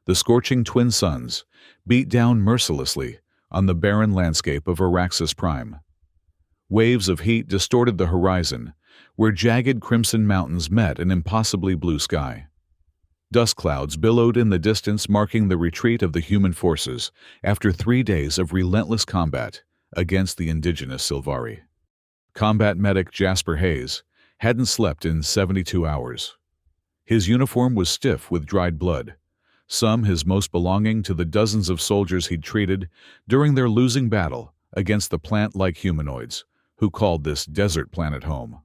the scorching twin suns, beat down mercilessly on the barren landscape of Araxes Prime. Waves of heat distorted the horizon, where jagged crimson mountains met an impossibly blue sky. Dust clouds billowed in the distance, marking the retreat of the human forces after 3 days of relentless combat against the indigenous Sylvari. Combat medic Jasper Hayes hadn't slept in 72 hours. His uniform was stiff with dried blood, some his most belonging to the dozens of soldiers he'd treated during their losing battle against the plant-like humanoids who called this desert planet home.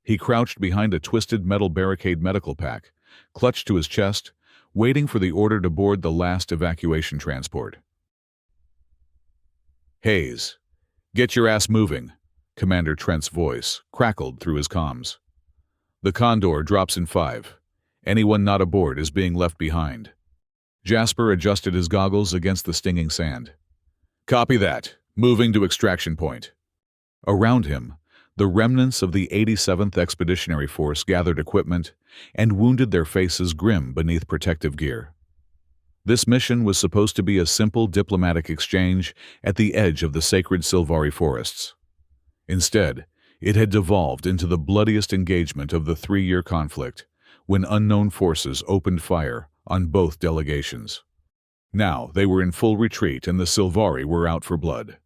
He crouched behind a twisted metal barricade medical pack, clutched to his chest, waiting for the order to board the last evacuation transport. "Hayes, get your ass moving," Commander Trent's voice crackled through his comms. "The Condor drops in 5. Anyone not aboard is being left behind." Jasper adjusted his goggles against the stinging sand. "Copy that. Moving to extraction point." Around him, the remnants of the 87th Expeditionary Force gathered equipment and wounded their faces grim beneath protective gear. This mission was supposed to be a simple diplomatic exchange at the edge of the sacred Sylvari forests. Instead, it had devolved into the bloodiest engagement of the 3-year conflict, when unknown forces opened fire on both delegations. Now they were in full retreat and the Sylvari were out for blood.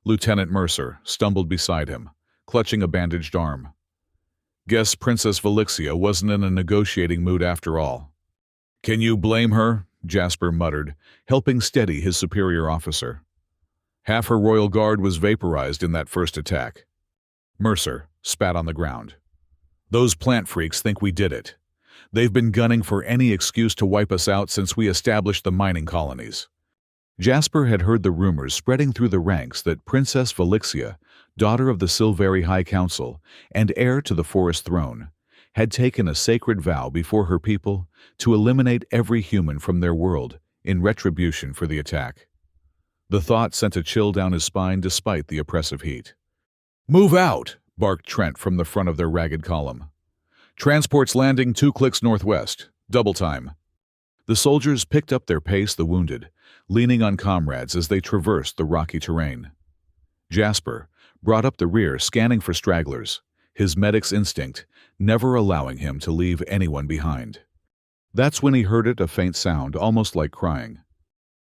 Lieutenant Mercer stumbled beside him, clutching a bandaged arm. "Guess Princess Valixia wasn't in a negotiating mood after all." "Can you blame her?" Jasper muttered, helping steady his superior officer. "Half her royal guard was vaporized in that first attack." Mercer spat on the ground. "Those plant freaks think we did it. They've been gunning for any excuse to wipe us out since we established the mining colonies." Jasper had heard the rumors spreading through the ranks that Princess Valixia, daughter of the Sylvari High Council and heir to the forest throne, had taken a sacred vow before her people to eliminate every human from their world in retribution for the attack. The thought sent a chill down his spine despite the oppressive heat. "Move out!" barked Trent from the front of their ragged column. "Transport's landing 2 clicks northwest. Double time." The soldiers picked up their pace, the wounded, leaning on comrades as they traversed the rocky terrain. Jasper brought up the rear, scanning for stragglers, his medic's instinct never allowing him to leave anyone behind. That's when he heard it, a faint sound, almost like crying.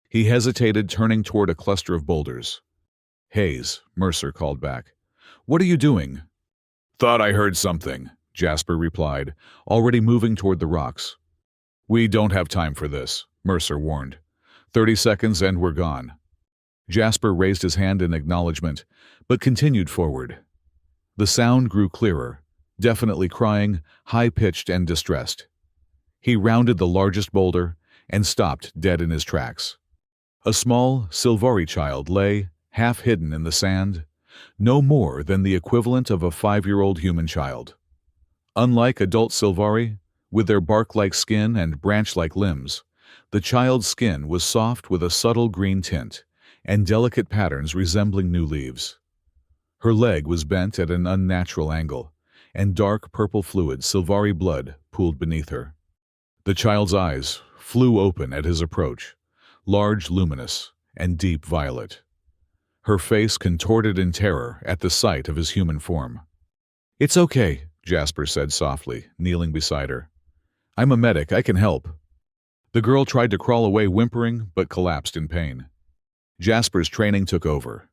He hesitated, turning toward a cluster of boulders. "Hayes," Mercer called back. "What are you doing?" "Thought I heard something," Jasper replied, already moving toward the rocks. "We don't have time for this," Mercer warned. 30 seconds and we're gone." Jasper raised his hand in acknowledgement, but continued forward. The sound grew clearer, definitely crying, high-pitched and distressed. He rounded the largest boulder and stopped dead in his tracks. A small Sylvari child lay, half hidden in the sand, no more than the equivalent of a 5-year-old human child. Unlike adult Sylvari, with their bark-like skin and branch-like limbs, the child's skin was soft with a subtle green tint and delicate patterns resembling new leaves. Her leg was bent at an unnatural angle, and dark purple fluid Sylvari blood pooled beneath her. The child's eyes flew open at his approach, large, luminous, and deep violet. Her face contorted in terror at the sight of his human form. "It's okay," Jasper said softly, kneeling beside her. "I'm a medic, I can help." The girl tried to crawl away whimpering, but collapsed in pain. Jasper's training took over.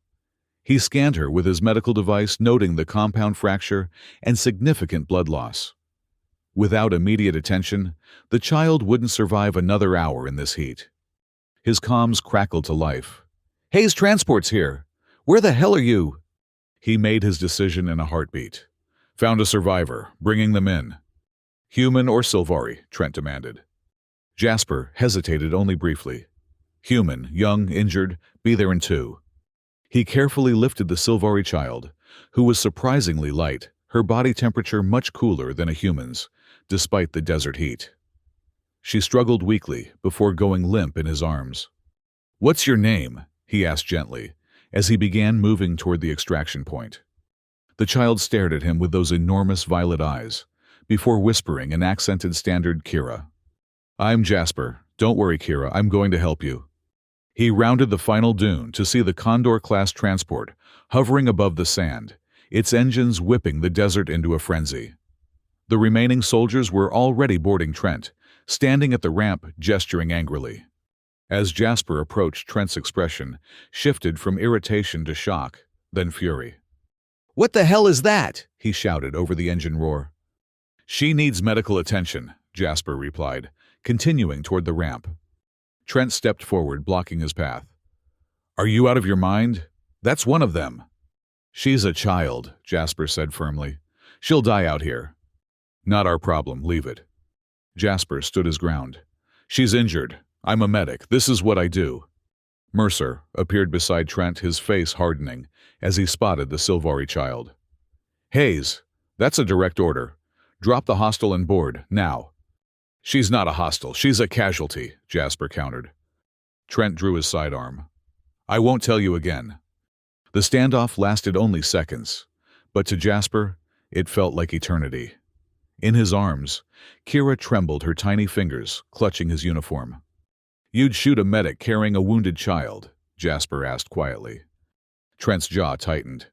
He scanned her with his medical device, noting the compound fracture and significant blood loss. Without immediate attention, the child wouldn't survive another hour in this heat. His comms crackled to life. "Hayes Transport's here! Where the hell are you?" He made his decision in a heartbeat. "Found a survivor, bringing them in." "Human or Sylvari?" Trent demanded. Jasper hesitated only briefly. "Human, young, injured, be there in 2. He carefully lifted the Sylvari child, who was surprisingly light, her body temperature much cooler than a human's, despite the desert heat. She struggled weakly before going limp in his arms. "What's your name?" he asked gently, as he began moving toward the extraction point. The child stared at him with those enormous violet eyes, before whispering an accented standard Kira. "I'm Jasper, Don't worry, Kira, I'm going to help you. He rounded the final dune to see the Condor-class transport hovering above the sand, its engines whipping the desert into a frenzy. The remaining soldiers were already boarding Trent, standing at the ramp gesturing angrily. As Jasper approached, Trent's expression shifted from irritation to shock, then fury. "What the hell is that?" he shouted over the engine roar. "She needs medical attention," Jasper replied, continuing toward the ramp. Trent stepped forward, blocking his path. "Are you out of your mind? That's one of them." "She's a child," Jasper said firmly. "She'll die out here." "Not our problem, leave it." Jasper stood his ground. "She's injured. I'm a medic. This is what I do." Mercer appeared beside Trent, his face hardening, as he spotted the Sylvari child. "Hayes, that's a direct order. Drop the hostile and board, now." "She's not a hostile, she's a casualty," Jasper countered. Trent drew his sidearm. "I won't tell you again." The standoff lasted only seconds, but to Jasper, it felt like eternity. In his arms, Kira trembled, her tiny fingers clutching his uniform. "You'd shoot a medic carrying a wounded child?" Jasper asked quietly. Trent's jaw tightened.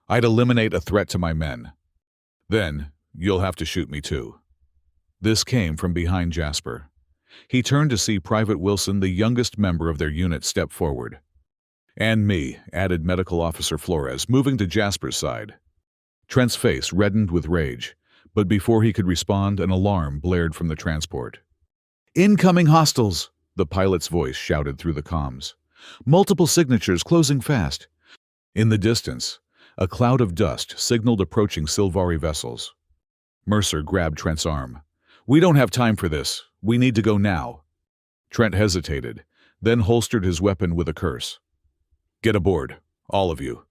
"I'd eliminate a threat to my men. Then, you'll have to shoot me too." This came from behind Jasper. He turned to see Private Wilson, the youngest member of their unit, step forward. "And me," added Medical Officer Flores, moving to Jasper's side. Trent's face reddened with rage, but before he could respond, an alarm blared from the transport. "Incoming hostiles!" the pilot's voice shouted through the comms. "Multiple signatures closing fast." In the distance, a cloud of dust signaled approaching Sylvari vessels. Mercer grabbed Trent's arm. "We don't have time for this. We need to go now." Trent hesitated, then holstered his weapon with a curse. "Get aboard, all of you.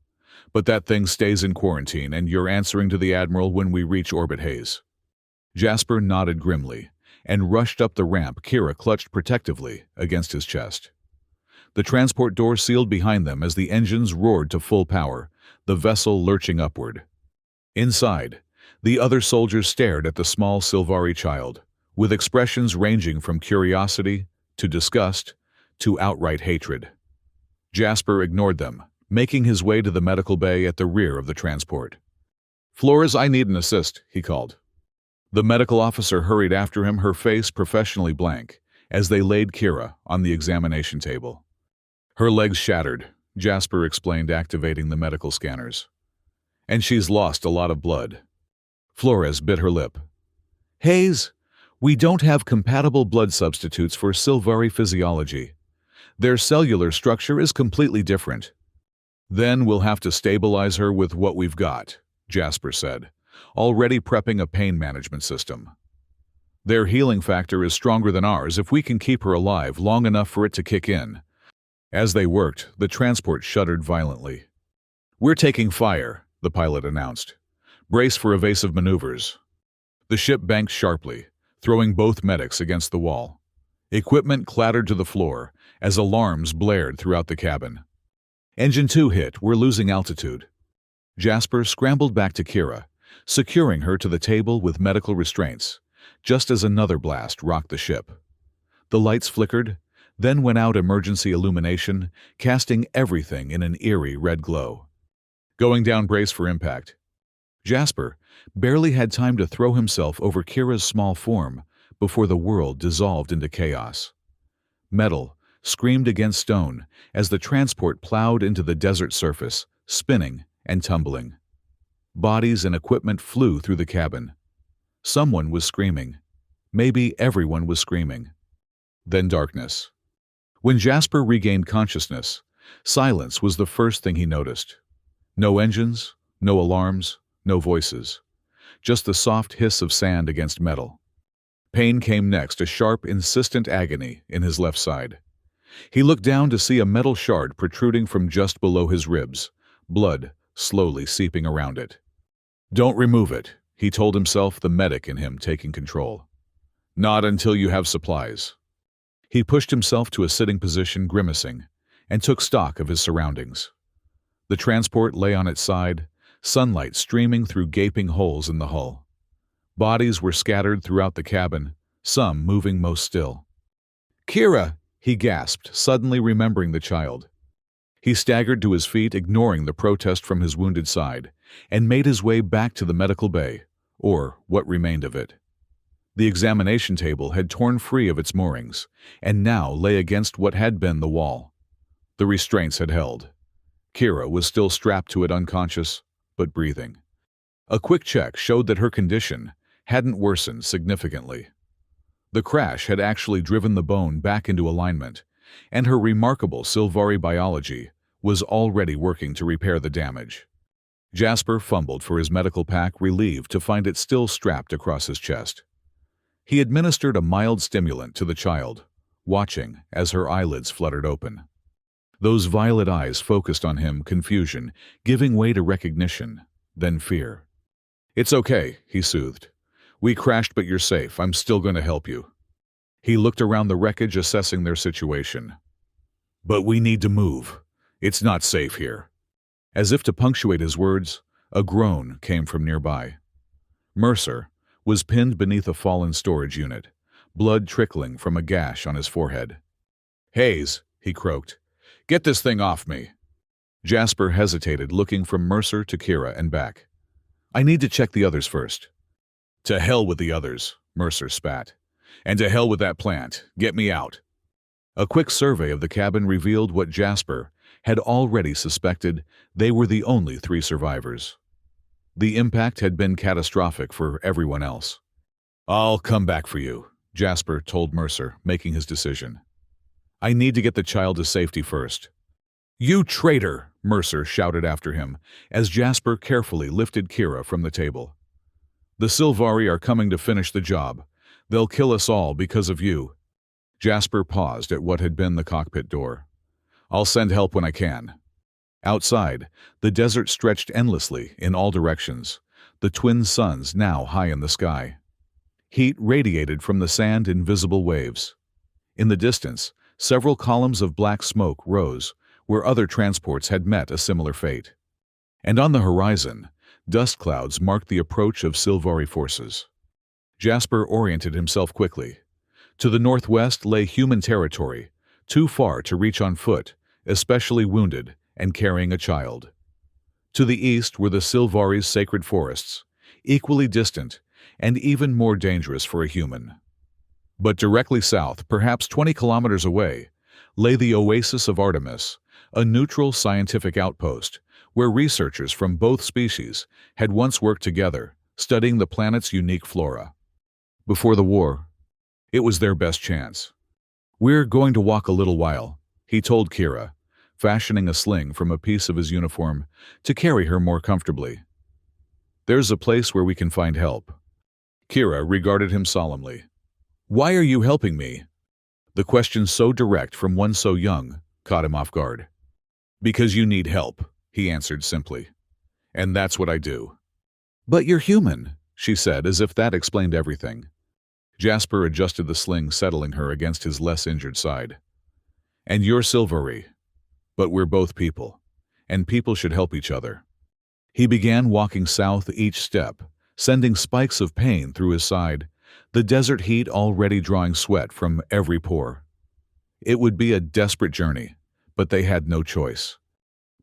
But that thing stays in quarantine, and you're answering to the Admiral when we reach orbit, Hayes." Jasper nodded grimly and rushed up the ramp, Kira clutched protectively against his chest. The transport door sealed behind them as the engines roared to full power, the vessel lurching upward. Inside, the other soldiers stared at the small Sylvari child, with expressions ranging from curiosity to disgust to outright hatred. Jasper ignored them, making his way to the medical bay at the rear of the transport. "Flores, I need an assist," he called. The medical officer hurried after him, her face professionally blank, as they laid Kira on the examination table. "Her legs shattered," Jasper explained, activating the medical scanners. "And she's lost a lot of blood." Flores bit her lip. "Hayes, we don't have compatible blood substitutes for Sylvari physiology. Their cellular structure is completely different." "Then we'll have to stabilize her with what we've got," Jasper said, already prepping a pain management system. "Their healing factor is stronger than ours if we can keep her alive long enough for it to kick in." As they worked, the transport shuddered violently. "We're taking fire," the pilot announced. "Brace for evasive maneuvers." The ship banked sharply, throwing both medics against the wall. Equipment clattered to the floor as alarms blared throughout the cabin. "Engine 2 hit, we're losing altitude." Jasper scrambled back to Kira, securing her to the table with medical restraints, just as another blast rocked the ship. The lights flickered, then went out, emergency illumination, casting everything in an eerie red glow. "Going down, brace for impact." Jasper barely had time to throw himself over Kira's small form before the world dissolved into chaos. Metal screamed against stone as the transport plowed into the desert surface, spinning and tumbling. Bodies and equipment flew through the cabin. Someone was screaming. Maybe everyone was screaming. Then darkness. When Jasper regained consciousness, silence was the first thing he noticed. No engines, no alarms, no voices. Just the soft hiss of sand against metal. Pain came next, a sharp, insistent agony in his left side. He looked down to see a metal shard protruding from just below his ribs, blood slowly seeping around it. "Don't remove it," he told himself, the medic in him taking control. "Not until you have supplies." He pushed himself to a sitting position, grimacing, and took stock of his surroundings. The transport lay on its side, sunlight streaming through gaping holes in the hull. Bodies were scattered throughout the cabin, some moving most still. Kira! He gasped, suddenly remembering the child. He staggered to his feet, ignoring the protest from his wounded side, and made his way back to the medical bay, or what remained of it. The examination table had torn free of its moorings, and now lay against what had been the wall. The restraints had held. Kira was still strapped to it, unconscious, but breathing. A quick check showed that her condition hadn't worsened significantly. The crash had actually driven the bone back into alignment, and her remarkable Sylvari biology was already working to repair the damage. Jasper fumbled for his medical pack, relieved to find it still strapped across his chest. He administered a mild stimulant to the child, watching as her eyelids fluttered open. Those violet eyes focused on him, confusion giving way to recognition, then fear. "It's okay," he soothed. "We crashed, but you're safe. I'm still going to help you." He looked around the wreckage, assessing their situation. "But we need to move. It's not safe here." As if to punctuate his words, a groan came from nearby. Mercer was pinned beneath a fallen storage unit, blood trickling from a gash on his forehead. "Hayes," he croaked, "get this thing off me." Jasper hesitated, looking from Mercer to Kira and back. "I need to check the others first." "To hell with the others," Mercer spat. "And to hell with that plant. Get me out." A quick survey of the cabin revealed what Jasper had already suspected: they were the only 3 survivors. The impact had been catastrophic for everyone else. "I'll come back for you," Jasper told Mercer, making his decision. "I need to get the child to safety first." "You traitor!" Mercer shouted after him, as Jasper carefully lifted Kira from the table. "The Sylvari are coming to finish the job. They'll kill us all because of you." Jasper paused at what had been the cockpit door. "I'll send help when I can." Outside, the desert stretched endlessly in all directions, the twin suns now high in the sky. Heat radiated from the sand in visible waves. In the distance, several columns of black smoke rose, where other transports had met a similar fate. And on the horizon, dust clouds marked the approach of Sylvari forces. Jasper oriented himself quickly. To the northwest lay human territory, too far to reach on foot, especially wounded and carrying a child. To the east were the Sylvari's sacred forests, equally distant and even more dangerous for a human. But directly south, perhaps 20 kilometers away, lay the oasis of Artemis, a neutral scientific outpost where researchers from both species had once worked together, studying the planet's unique flora. Before the war, it was their best chance. "We're going to walk a little while," he told Kira, fashioning a sling from a piece of his uniform to carry her more comfortably. "There's a place where we can find help." Kira regarded him solemnly. "Why are you helping me?" The question, so direct from one so young, caught him off guard. "Because you need help," he answered simply. "And that's what I do." "But you're human," she said, as if that explained everything. Jasper adjusted the sling, settling her against his less injured side. "And you're Sylvari. But we're both people, and people should help each other." He began walking south each step, sending spikes of pain through his side, the desert heat already drawing sweat from every pore. It would be a desperate journey, but they had no choice.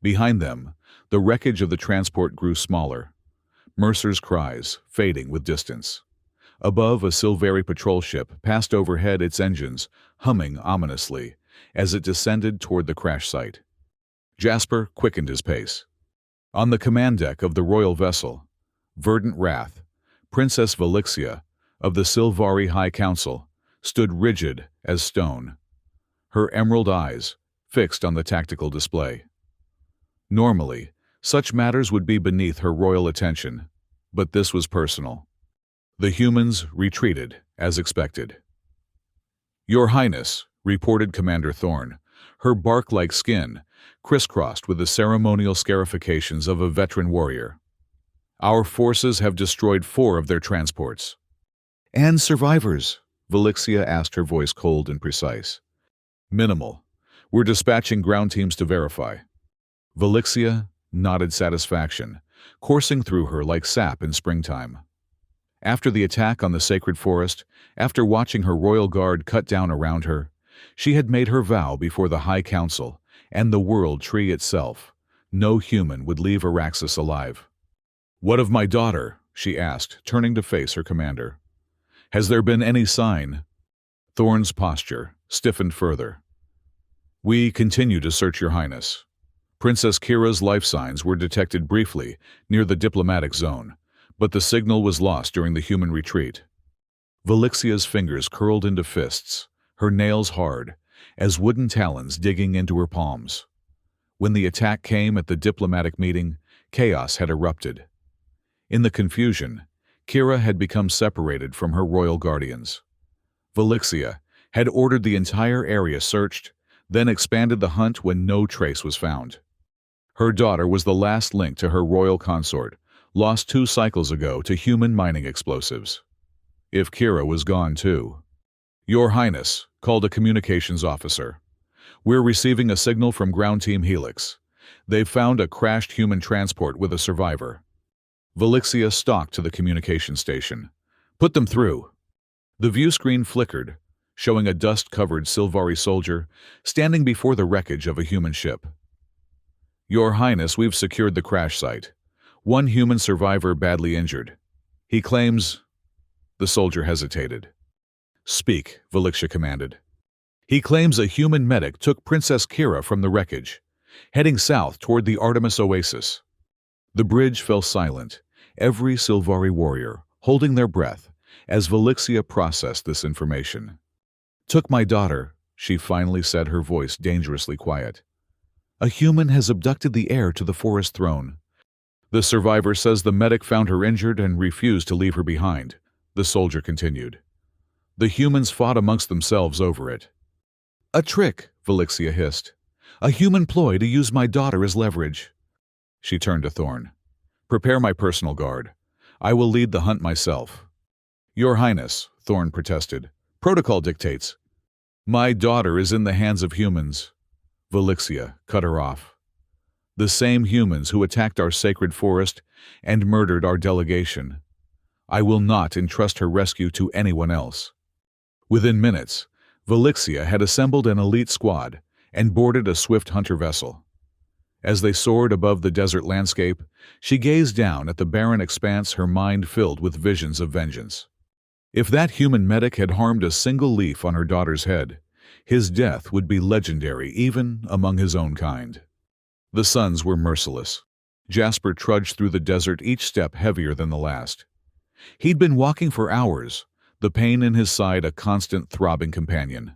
Behind them, the wreckage of the transport grew smaller, Mercer's cries fading with distance. Above, a Sylvari patrol ship passed overhead, its engines humming ominously as it descended toward the crash site. Jasper quickened his pace. On the command deck of the royal vessel, Verdant Wrath, Princess Velixia of the Sylvari High Council, stood rigid as stone, her emerald eyes fixed on the tactical display. Normally, such matters would be beneath her royal attention, but this was personal. The humans retreated as expected. "Your Highness," reported Commander Thorne, her bark-like skin crisscrossed with the ceremonial scarifications of a veteran warrior. "Our forces have destroyed 4 of their transports." "And survivors?" Velixia asked, her voice cold and precise. "Minimal. We're dispatching ground teams to verify." Velixia nodded satisfaction, coursing through her like sap in springtime. After the attack on the sacred forest, after watching her royal guard cut down around her, She had made her vow before the High Council and the World Tree itself. No human would leave Araxis alive. "What of my daughter?" she asked, turning to face her commander. "Has there been any sign?" Thorn's posture stiffened further. "We continue to search, Your Highness. Princess Kira's life signs were detected briefly near the diplomatic zone, but the signal was lost during the human retreat." Valixia's fingers curled into fists, her nails hard, as wooden talons digging into her palms. When the attack came at the diplomatic meeting, chaos had erupted. In the confusion, Kira had become separated from her royal guardians. Valixia had ordered the entire area searched, then expanded the hunt when no trace was found. Her daughter was the last link to her royal consort, lost 2 cycles ago to human mining explosives. If Kira was gone too. "Your Highness," called a communications officer. "We're receiving a signal from Ground Team Helix. They've found a crashed human transport with a survivor." Valixia stalked to the communication station. "Put them through." The view screen flickered, showing a dust-covered Sylvari soldier standing before the wreckage of a human ship. "Your Highness, we've secured the crash site. 1 human survivor badly injured. He claims—" The soldier hesitated. "Speak," Valixia commanded. "He claims a human medic took Princess Kira from the wreckage, heading south toward the Artemis Oasis." The bridge fell silent, every Sylvari warrior holding their breath as Valixia processed this information. "Took my daughter," she finally said, her voice dangerously quiet. "A human has abducted the heir to the forest throne. The survivor says the medic found her injured and refused to leave her behind," the soldier continued. "The humans fought amongst themselves over it." "A trick," Valixia hissed. "A human ploy to use my daughter as leverage." She turned to Thorn. "Prepare my personal guard. I will lead the hunt myself." "Your Highness," Thorn protested. "Protocol dictates." "My daughter is in the hands of humans." Valixia cut her off. "The same humans who attacked our sacred forest and murdered our delegation. I will not entrust her rescue to anyone else." Within minutes, Valixia had assembled an elite squad and boarded a swift hunter vessel. As they soared above the desert landscape, she gazed down at the barren expanse, her mind filled with visions of vengeance. If that human medic had harmed a single leaf on her daughter's head, his death would be legendary even among his own kind. The suns were merciless. Jasper trudged through the desert, each step heavier than the last. He'd been walking for hours, the pain in his side a constant throbbing companion.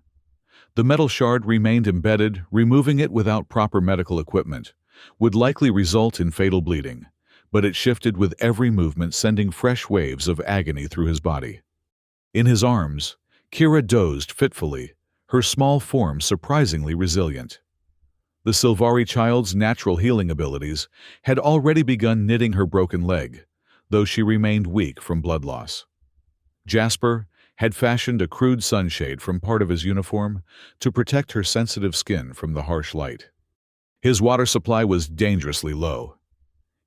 The metal shard remained embedded. Removing it without proper medical equipment would likely result in fatal bleeding, but it shifted with every movement, sending fresh waves of agony through his body. In his arms, Kira dozed fitfully, her small form surprisingly resilient. The Sylvari child's natural healing abilities had already begun knitting her broken leg, though she remained weak from blood loss. Jasper had fashioned a crude sunshade from part of his uniform to protect her sensitive skin from the harsh light. His water supply was dangerously low.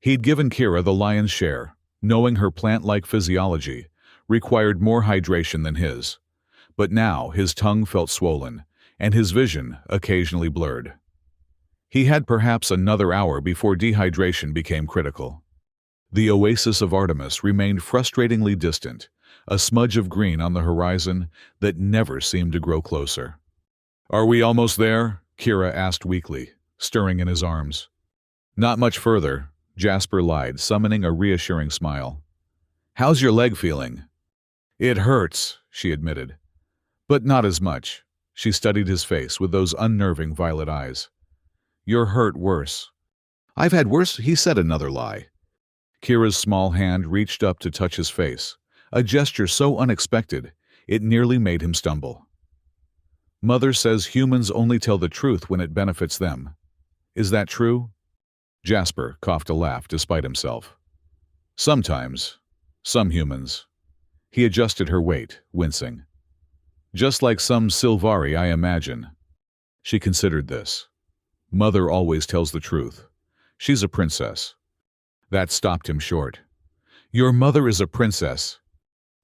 He'd given Kira the lion's share, knowing her plant-like physiology required more hydration than his, but now his tongue felt swollen and his vision occasionally blurred. He had perhaps another hour before dehydration became critical. The oasis of Artemis remained frustratingly distant, a smudge of green on the horizon that never seemed to grow closer. "Are we almost there?" Kira asked weakly, stirring in his arms. "Not much further," Jasper lied, summoning a reassuring smile. "How's your leg feeling?" "It hurts," she admitted. "But not as much." She studied his face with those unnerving violet eyes. "You're hurt worse." "I've had worse," he said, another lie. Kira's small hand reached up to touch his face, a gesture so unexpected it nearly made him stumble. "Mother says humans only tell the truth when it benefits them. Is that true?" Jasper coughed a laugh despite himself. "Sometimes. Some humans." He adjusted her weight, wincing. "Just like some Sylvari, I imagine." She considered this. "Mother always tells the truth. She's a princess." That stopped him short. "Your mother is a princess."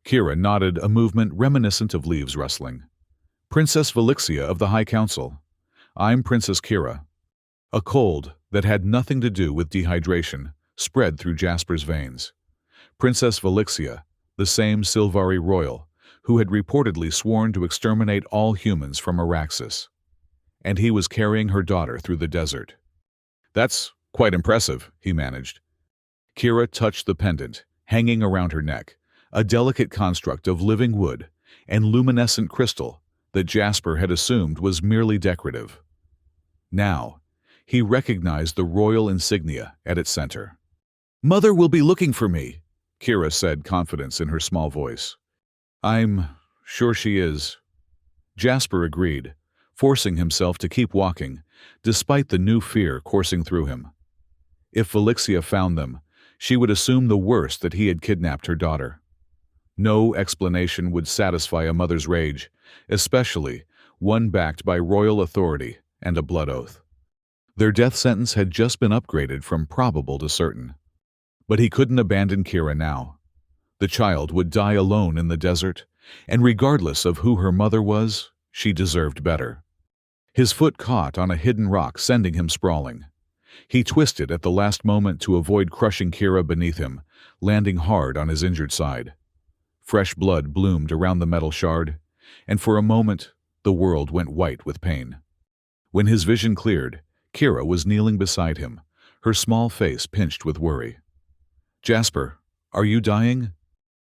Kira nodded, a movement reminiscent of leaves rustling. Princess Velixia of the High Council. I'm Princess Kira. A cold that had nothing to do with dehydration spread through Jasper's veins. Princess Velixia, the same Sylvari royal, who had reportedly sworn to exterminate all humans from Araxis. And he was carrying her daughter through the desert. That's quite impressive, he managed. Kira touched the pendant, hanging around her neck, a delicate construct of living wood and luminescent crystal that Jasper had assumed was merely decorative. Now, he recognized the royal insignia at its center. "Mother will be looking for me," Kira said, confidence in her small voice. "I'm sure she is." Jasper agreed, forcing himself to keep walking, despite the new fear coursing through him. If Velixia found them, she would assume the worst, that he had kidnapped her daughter. No explanation would satisfy a mother's rage, especially one backed by royal authority and a blood oath. Their death sentence had just been upgraded from probable to certain. But he couldn't abandon Kira now. The child would die alone in the desert, and regardless of who her mother was, she deserved better. His foot caught on a hidden rock, sending him sprawling. He twisted at the last moment to avoid crushing Kira beneath him, landing hard on his injured side. Fresh blood bloomed around the metal shard, and for a moment the world went white with pain. When his vision cleared, Kira was kneeling beside him, her small face pinched with worry. "Jasper, are you dying?"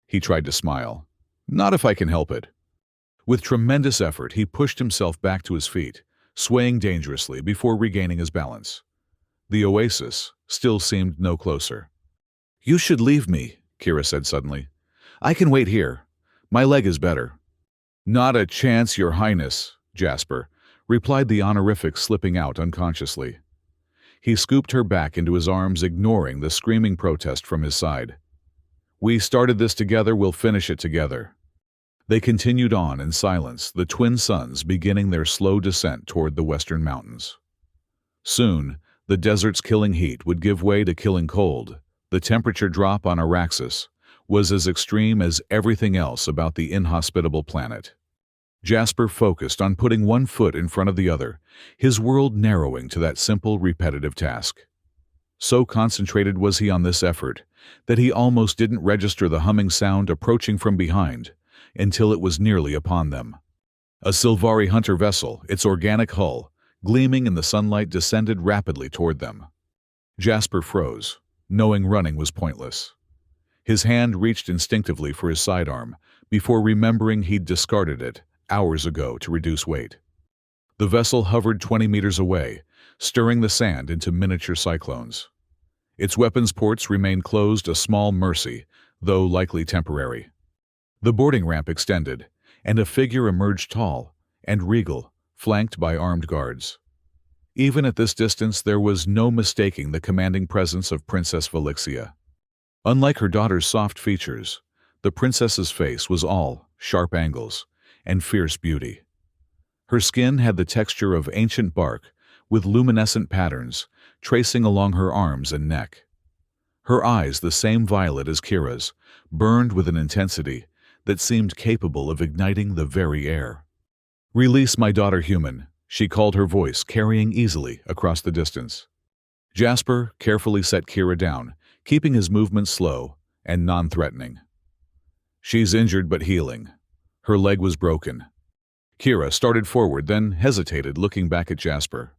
He tried to smile. "Not if I can help it." With tremendous effort, he pushed himself back to his feet, swaying dangerously before regaining his balance. The oasis still seemed no closer. "You should leave me," Kira said suddenly. "I can wait here. My leg is better." "Not a chance, Your Highness," Jasper replied, the honorific slipping out unconsciously. He scooped her back into his arms, ignoring the screaming protest from his side. "We started this together, we'll finish it together." They continued on in silence, the twin suns beginning their slow descent toward the western mountains. Soon, the desert's killing heat would give way to killing cold. The temperature drop on Araxis was as extreme as everything else about the inhospitable planet. Jasper focused on putting one foot in front of the other, his world narrowing to that simple, repetitive task. So concentrated was he on this effort that he almost didn't register the humming sound approaching from behind until it was nearly upon them. A Sylvari hunter vessel, its organic hull gleaming in the sunlight, descended rapidly toward them. Jasper froze, knowing running was pointless. His hand reached instinctively for his sidearm before remembering he'd discarded it hours ago to reduce weight. The vessel hovered 20 meters away, stirring the sand into miniature cyclones. Its weapons ports remained closed, a small mercy, though likely temporary. The boarding ramp extended, and a figure emerged, tall and regal, flanked by armed guards. Even at this distance, there was no mistaking the commanding presence of Princess Velixia. Unlike her daughter's soft features, the princess's face was all sharp angles and fierce beauty. Her skin had the texture of ancient bark, with luminescent patterns tracing along her arms and neck. Her eyes, the same violet as Kira's, burned with an intensity that seemed capable of igniting the very air. "Release my daughter, human," she called, her voice carrying easily across the distance. Jasper carefully set Kira down, keeping his movements slow and non-threatening. "She's injured but healing. Her leg was broken." Kira started forward, then hesitated, looking back at Jasper.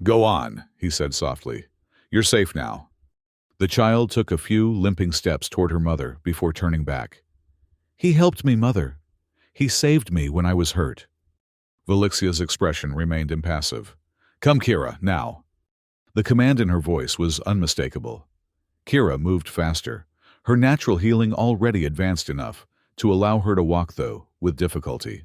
"Go on," he said softly. "You're safe now." The child took a few limping steps toward her mother before turning back. "He helped me, Mother. He saved me when I was hurt." Velixia's expression remained impassive. "Come, Kira, now." The command in her voice was unmistakable. Kira moved faster, her natural healing already advanced enough to allow her to walk, though with difficulty.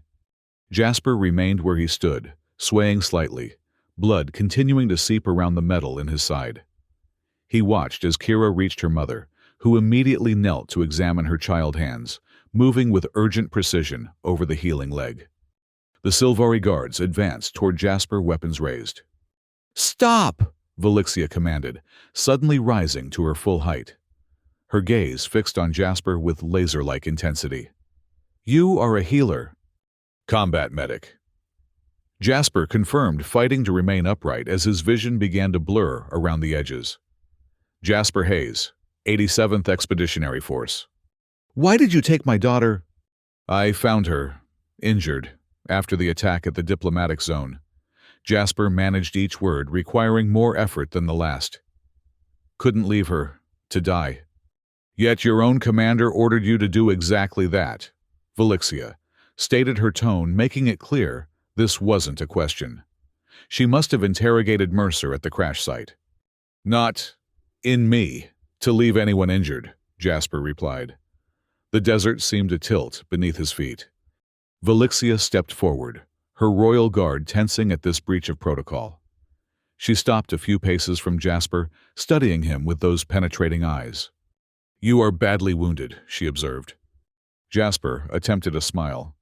Jasper remained where he stood, swaying slightly, blood continuing to seep around the metal in his side. He watched as Kira reached her mother, who immediately knelt to examine her child hands, moving with urgent precision over the healing leg. The Sylvari guards advanced toward Jasper, weapons raised. "Stop!" Velixia commanded, suddenly rising to her full height. Her gaze fixed on Jasper with laser-like intensity. "You are a healer." Combat medic. Jasper confirmed, fighting to remain upright as his vision began to blur around the edges. Jasper Hayes, 87th Expeditionary Force. Why did you take my daughter? I found her, injured, after the attack at the diplomatic zone. Jasper managed each word, requiring more effort than the last. Couldn't leave her to die. Yet your own commander ordered you to do exactly that. Valixia stated, her tone making it clear this wasn't a question. She must have interrogated Mercer at the crash site. Not in me to leave anyone injured, Jasper replied. The desert seemed to tilt beneath his feet. Valixia stepped forward, her royal guard tensing at this breach of protocol. She stopped a few paces from Jasper, studying him with those penetrating eyes. You are badly wounded, she observed. Jasper attempted a smile.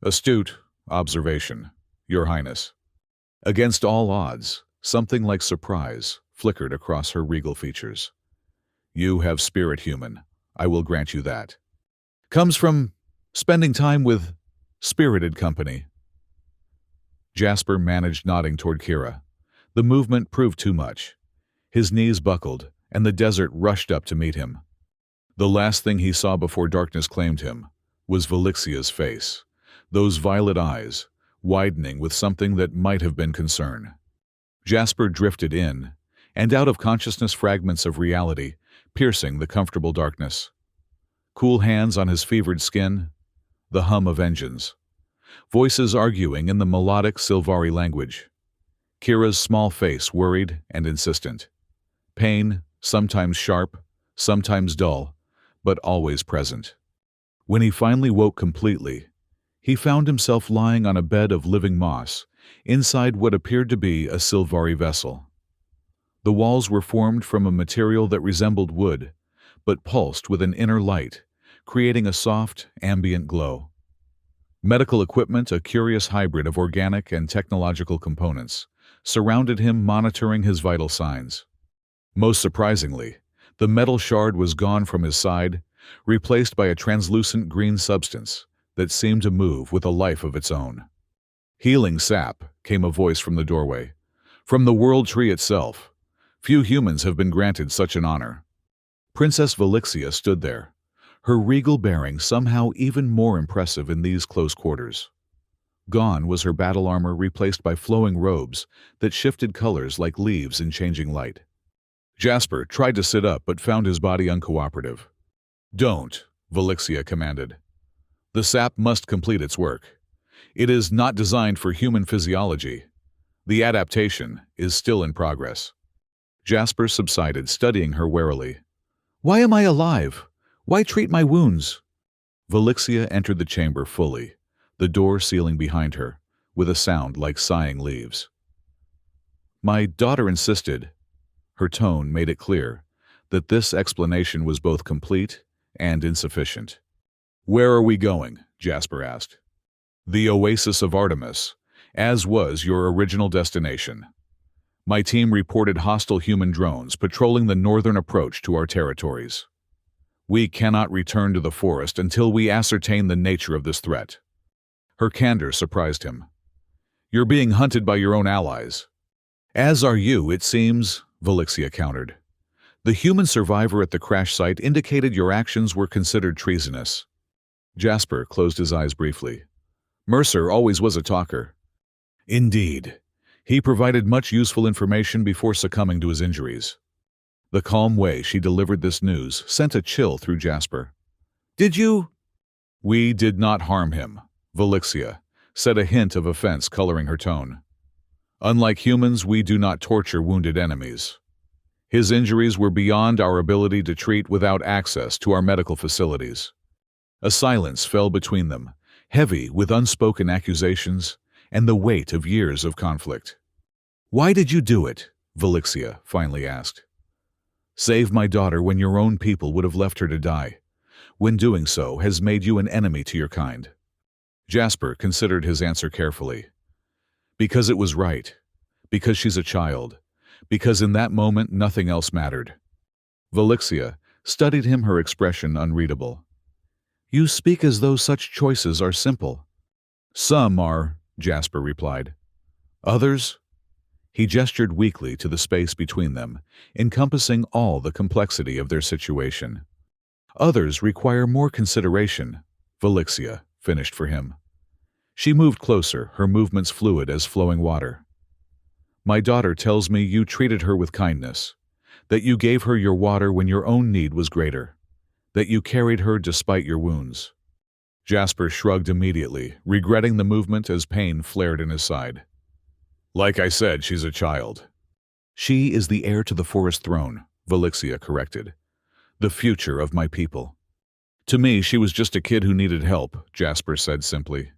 Astute observation, Your Highness. Against all odds, something like surprise flickered across her regal features. You have spirit, human. I will grant you that. Comes from spending time with spirited company. Jasper managed nodding toward Kira. The movement proved too much. His knees buckled, and the desert rushed up to meet him. The last thing he saw before darkness claimed him was Valixia's face, those violet eyes, widening with something that might have been concern. Jasper drifted in, and out of consciousness, fragments of reality, piercing the comfortable darkness. Cool hands on his fevered skin, the hum of engines. Voices arguing in the melodic Silvari language. Kira's small face worried and insistent. Pain, sometimes sharp, sometimes dull, but always present. When he finally woke completely, he found himself lying on a bed of living moss, inside what appeared to be a Silvari vessel. The walls were formed from a material that resembled wood, but pulsed with an inner light, creating a soft, ambient glow. Medical equipment, a curious hybrid of organic and technological components, surrounded him, monitoring his vital signs. Most surprisingly, the metal shard was gone from his side, replaced by a translucent green substance that seemed to move with a life of its own. Healing sap, came a voice from the doorway. From the world tree itself. Few humans have been granted such an honor. Princess Valixia stood there, her regal bearing somehow even more impressive in these close quarters. Gone was her battle armor, replaced by flowing robes that shifted colors like leaves in changing light. Jasper tried to sit up but found his body uncooperative. Don't, Valixia commanded. The sap must complete its work. It is not designed for human physiology. The adaptation is still in progress. Jasper subsided, studying her warily. Why am I alive? Why treat my wounds? Valixia entered the chamber fully, the door sealing behind her, with a sound like sighing leaves. My daughter insisted. Her tone made it clear that this explanation was both complete and insufficient. Where are we going? Jasper asked. The Oasis of Artemis, as was your original destination. My team reported hostile human drones patrolling the northern approach to our territories. We cannot return to the forest until we ascertain the nature of this threat. Her candor surprised him. You're being hunted by your own allies. As are you, it seems, Valixia countered. The human survivor at the crash site indicated your actions were considered treasonous. Jasper closed his eyes briefly. Mercer always was a talker. Indeed. He provided much useful information before succumbing to his injuries. The calm way she delivered this news sent a chill through Jasper. Did you? We did not harm him, Valixia said, a hint of offense coloring her tone. Unlike humans, we do not torture wounded enemies. His injuries were beyond our ability to treat without access to our medical facilities. A silence fell between them, heavy with unspoken accusations and the weight of years of conflict. Why did you do it? Valixia finally asked. Save my daughter when your own people would have left her to die. When doing so has made you an enemy to your kind. Jasper considered his answer carefully. Because it was right. Because she's a child. Because in that moment nothing else mattered. Valixia studied him, her expression unreadable. You speak as though such choices are simple. Some are, Jasper replied. Others? He gestured weakly to the space between them, encompassing all the complexity of their situation. Others require more consideration, Velixia finished for him. She moved closer, her movements fluid as flowing water. My daughter tells me you treated her with kindness, that you gave her your water when your own need was greater, that you carried her despite your wounds. Jasper shrugged immediately, regretting the movement as pain flared in his side. Like I said, she's a child. She is the heir to the forest throne, Velixia corrected. The future of my people. To me, she was just a kid who needed help, Jasper said simply.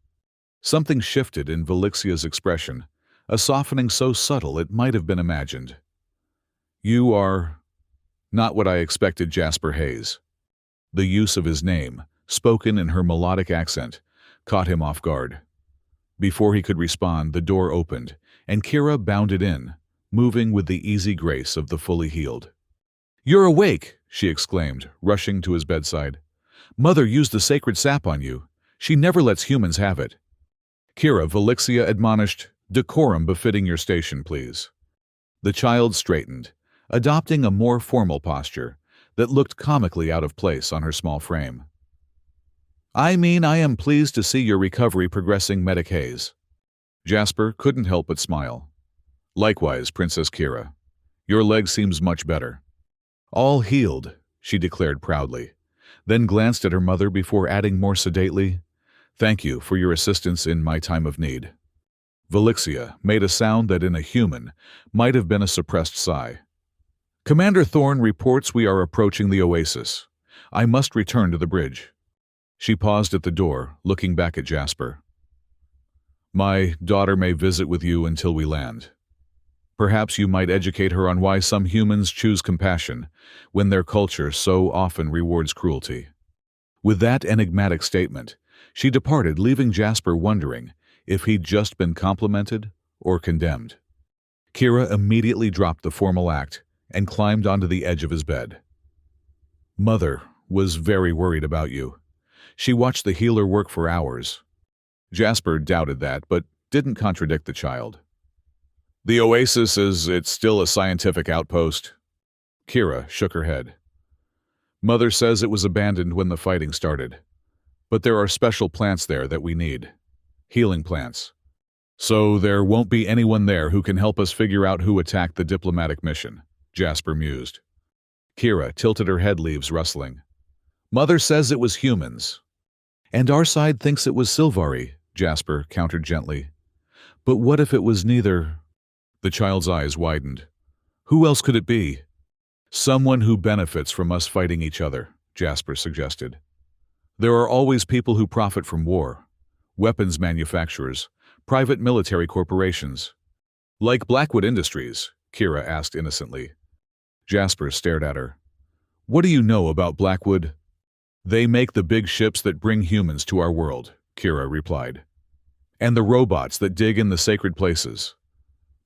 Something shifted in Velixia's expression, a softening so subtle it might have been imagined. You are not what I expected, Jasper Hayes. The use of his name, spoken in her melodic accent, caught him off guard. Before he could respond, the door opened, and Kira bounded in, moving with the easy grace of the fully healed. You're awake, she exclaimed, rushing to his bedside. Mother used the sacred sap on you. She never lets humans have it. Kira, Velixia admonished, decorum befitting your station, please. The child straightened, adopting a more formal posture that looked comically out of place on her small frame. I am pleased to see your recovery progressing, Medic Hayes. Jasper couldn't help but smile. Likewise, Princess Kira. Your leg seems much better. All healed, she declared proudly, then glanced at her mother before adding more sedately, Thank you for your assistance in my time of need. Velixia made a sound that in a human might have been a suppressed sigh. Commander Thorne reports we are approaching the oasis. I must return to the bridge. She paused at the door, looking back at Jasper. My daughter may visit with you until we land. Perhaps you might educate her on why some humans choose compassion when their culture so often rewards cruelty. With that enigmatic statement, she departed, leaving Jasper wondering if he'd just been complimented or condemned. Kira immediately dropped the formal act and climbed onto the edge of his bed. Mother was very worried about you. She watched the healer work for hours. Jasper doubted that, but didn't contradict the child. The oasis it's still a scientific outpost. Kira shook her head. Mother says it was abandoned when the fighting started. But there are special plants there that we need. Healing plants. So there won't be anyone there who can help us figure out who attacked the diplomatic mission, Jasper mused. Kira tilted her head, leaves rustling. Mother says it was humans. And our side thinks it was Sylvari, Jasper countered gently. But what if it was neither? The child's eyes widened. Who else could it be? Someone who benefits from us fighting each other, Jasper suggested. There are always people who profit from war. Weapons manufacturers, private military corporations. Like Blackwood Industries, Kira asked innocently. Jasper stared at her. What do you know about Blackwood? They make the big ships that bring humans to our world, Kira replied. And the robots that dig in the sacred places.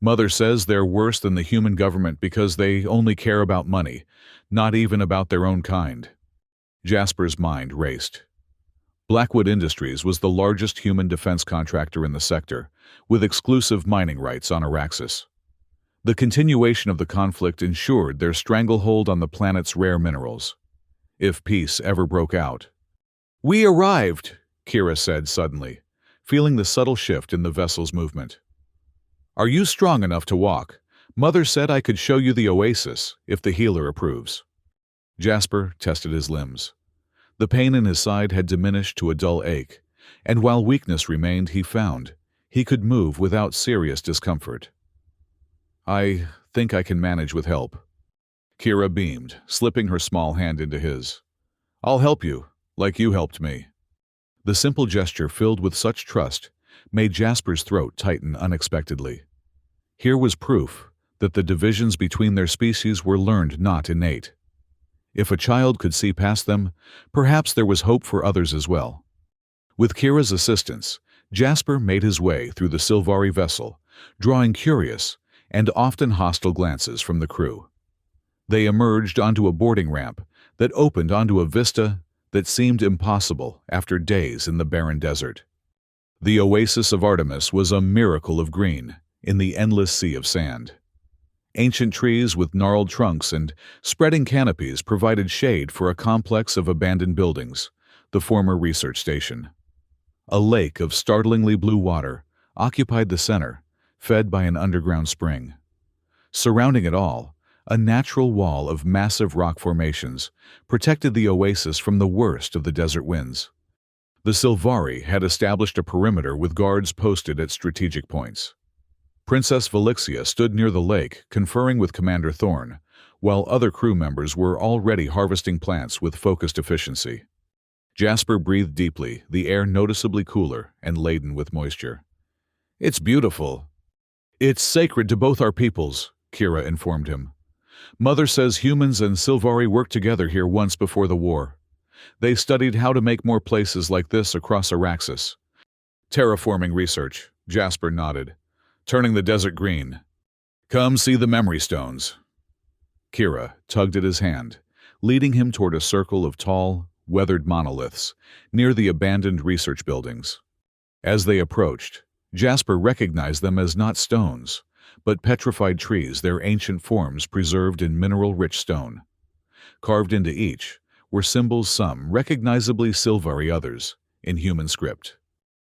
Mother says they're worse than the human government because they only care about money, not even about their own kind. Jasper's mind raced. Blackwood Industries was the largest human defense contractor in the sector, with exclusive mining rights on Araxis. The continuation of the conflict ensured their stranglehold on the planet's rare minerals. If peace ever broke out. We arrived, Kira said suddenly, feeling the subtle shift in the vessel's movement. Are you strong enough to walk? Mother said I could show you the oasis if the healer approves. Jasper tested his limbs. The pain in his side had diminished to a dull ache, and while weakness remained, he found he could move without serious discomfort. I think I can manage with help. Kira beamed, slipping her small hand into his. I'll help you, like you helped me. The simple gesture, filled with such trust, made Jasper's throat tighten unexpectedly. Here was proof that the divisions between their species were learned, not innate. If a child could see past them, perhaps there was hope for others as well. With Kira's assistance, Jasper made his way through the Sylvari vessel, drawing curious and often hostile glances from the crew. They emerged onto a boarding ramp that opened onto a vista that seemed impossible after days in the barren desert. The oasis of Artemis was a miracle of green in the endless sea of sand. Ancient trees with gnarled trunks and spreading canopies provided shade for a complex of abandoned buildings, the former research station. A lake of startlingly blue water occupied the center, fed by an underground spring. Surrounding it all, a natural wall of massive rock formations protected the oasis from the worst of the desert winds. The Sylvari had established a perimeter with guards posted at strategic points. Princess Velixia stood near the lake, conferring with Commander Thorne, while other crew members were already harvesting plants with focused efficiency. Jasper breathed deeply, the air noticeably cooler and laden with moisture. "It's beautiful." "It's sacred to both our peoples," Kira informed him. "Mother says humans and Sylvari worked together here once before the war. They studied how to make more places like this across Araxis." "Terraforming research," Jasper nodded. "Turning the desert green. Come see the memory stones." Kira tugged at his hand, leading him toward a circle of tall, weathered monoliths near the abandoned research buildings. As they approached, Jasper recognized them as not stones, but petrified trees, their ancient forms preserved in mineral-rich stone. Carved into each were symbols, some recognizably Sylvari, others in human script.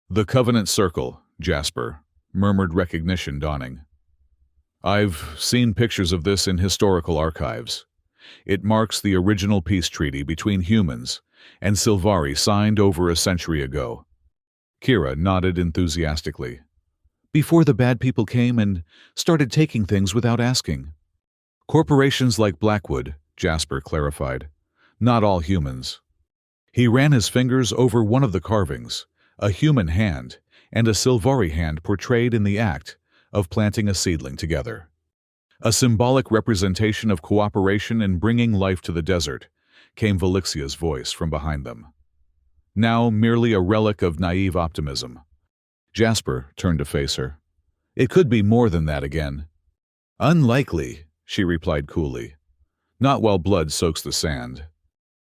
"The Covenant Circle," Jasper murmured, recognition dawning. "I've seen pictures of this in historical archives. It marks the original peace treaty between humans and Sylvari signed over a century ago." Kira nodded enthusiastically. "Before the bad people came and started taking things without asking." "Corporations like Blackwood," Jasper clarified. "Not all humans." He ran his fingers over one of the carvings, a human hand and a Sylvari hand portrayed in the act of planting a seedling together. A symbolic representation of cooperation in bringing life to the desert, came Velixia's voice from behind them. Now merely a relic of naive optimism. Jasper turned to face her. "It could be more than that again." "Unlikely," she replied coolly. "Not while blood soaks the sand."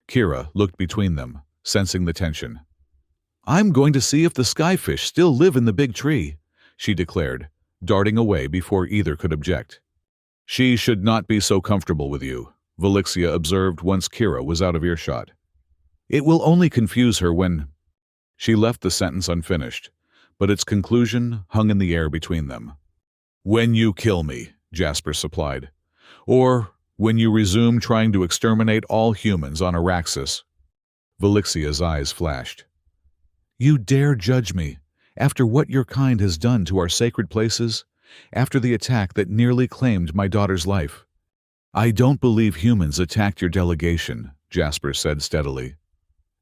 Kira looked between them, sensing the tension. "I'm going to see if the skyfish still live in the big tree," she declared, darting away before either could object. "She should not be so comfortable with you," Velixia observed once Kira was out of earshot. "It will only confuse her when—" She left the sentence unfinished, but its conclusion hung in the air between them. "When you kill me," Jasper supplied. "Or when you resume trying to exterminate all humans on Araxis." Velixia's eyes flashed. "You dare judge me, after what your kind has done to our sacred places, after the attack that nearly claimed my daughter's life?" "I don't believe humans attacked your delegation," Jasper said steadily.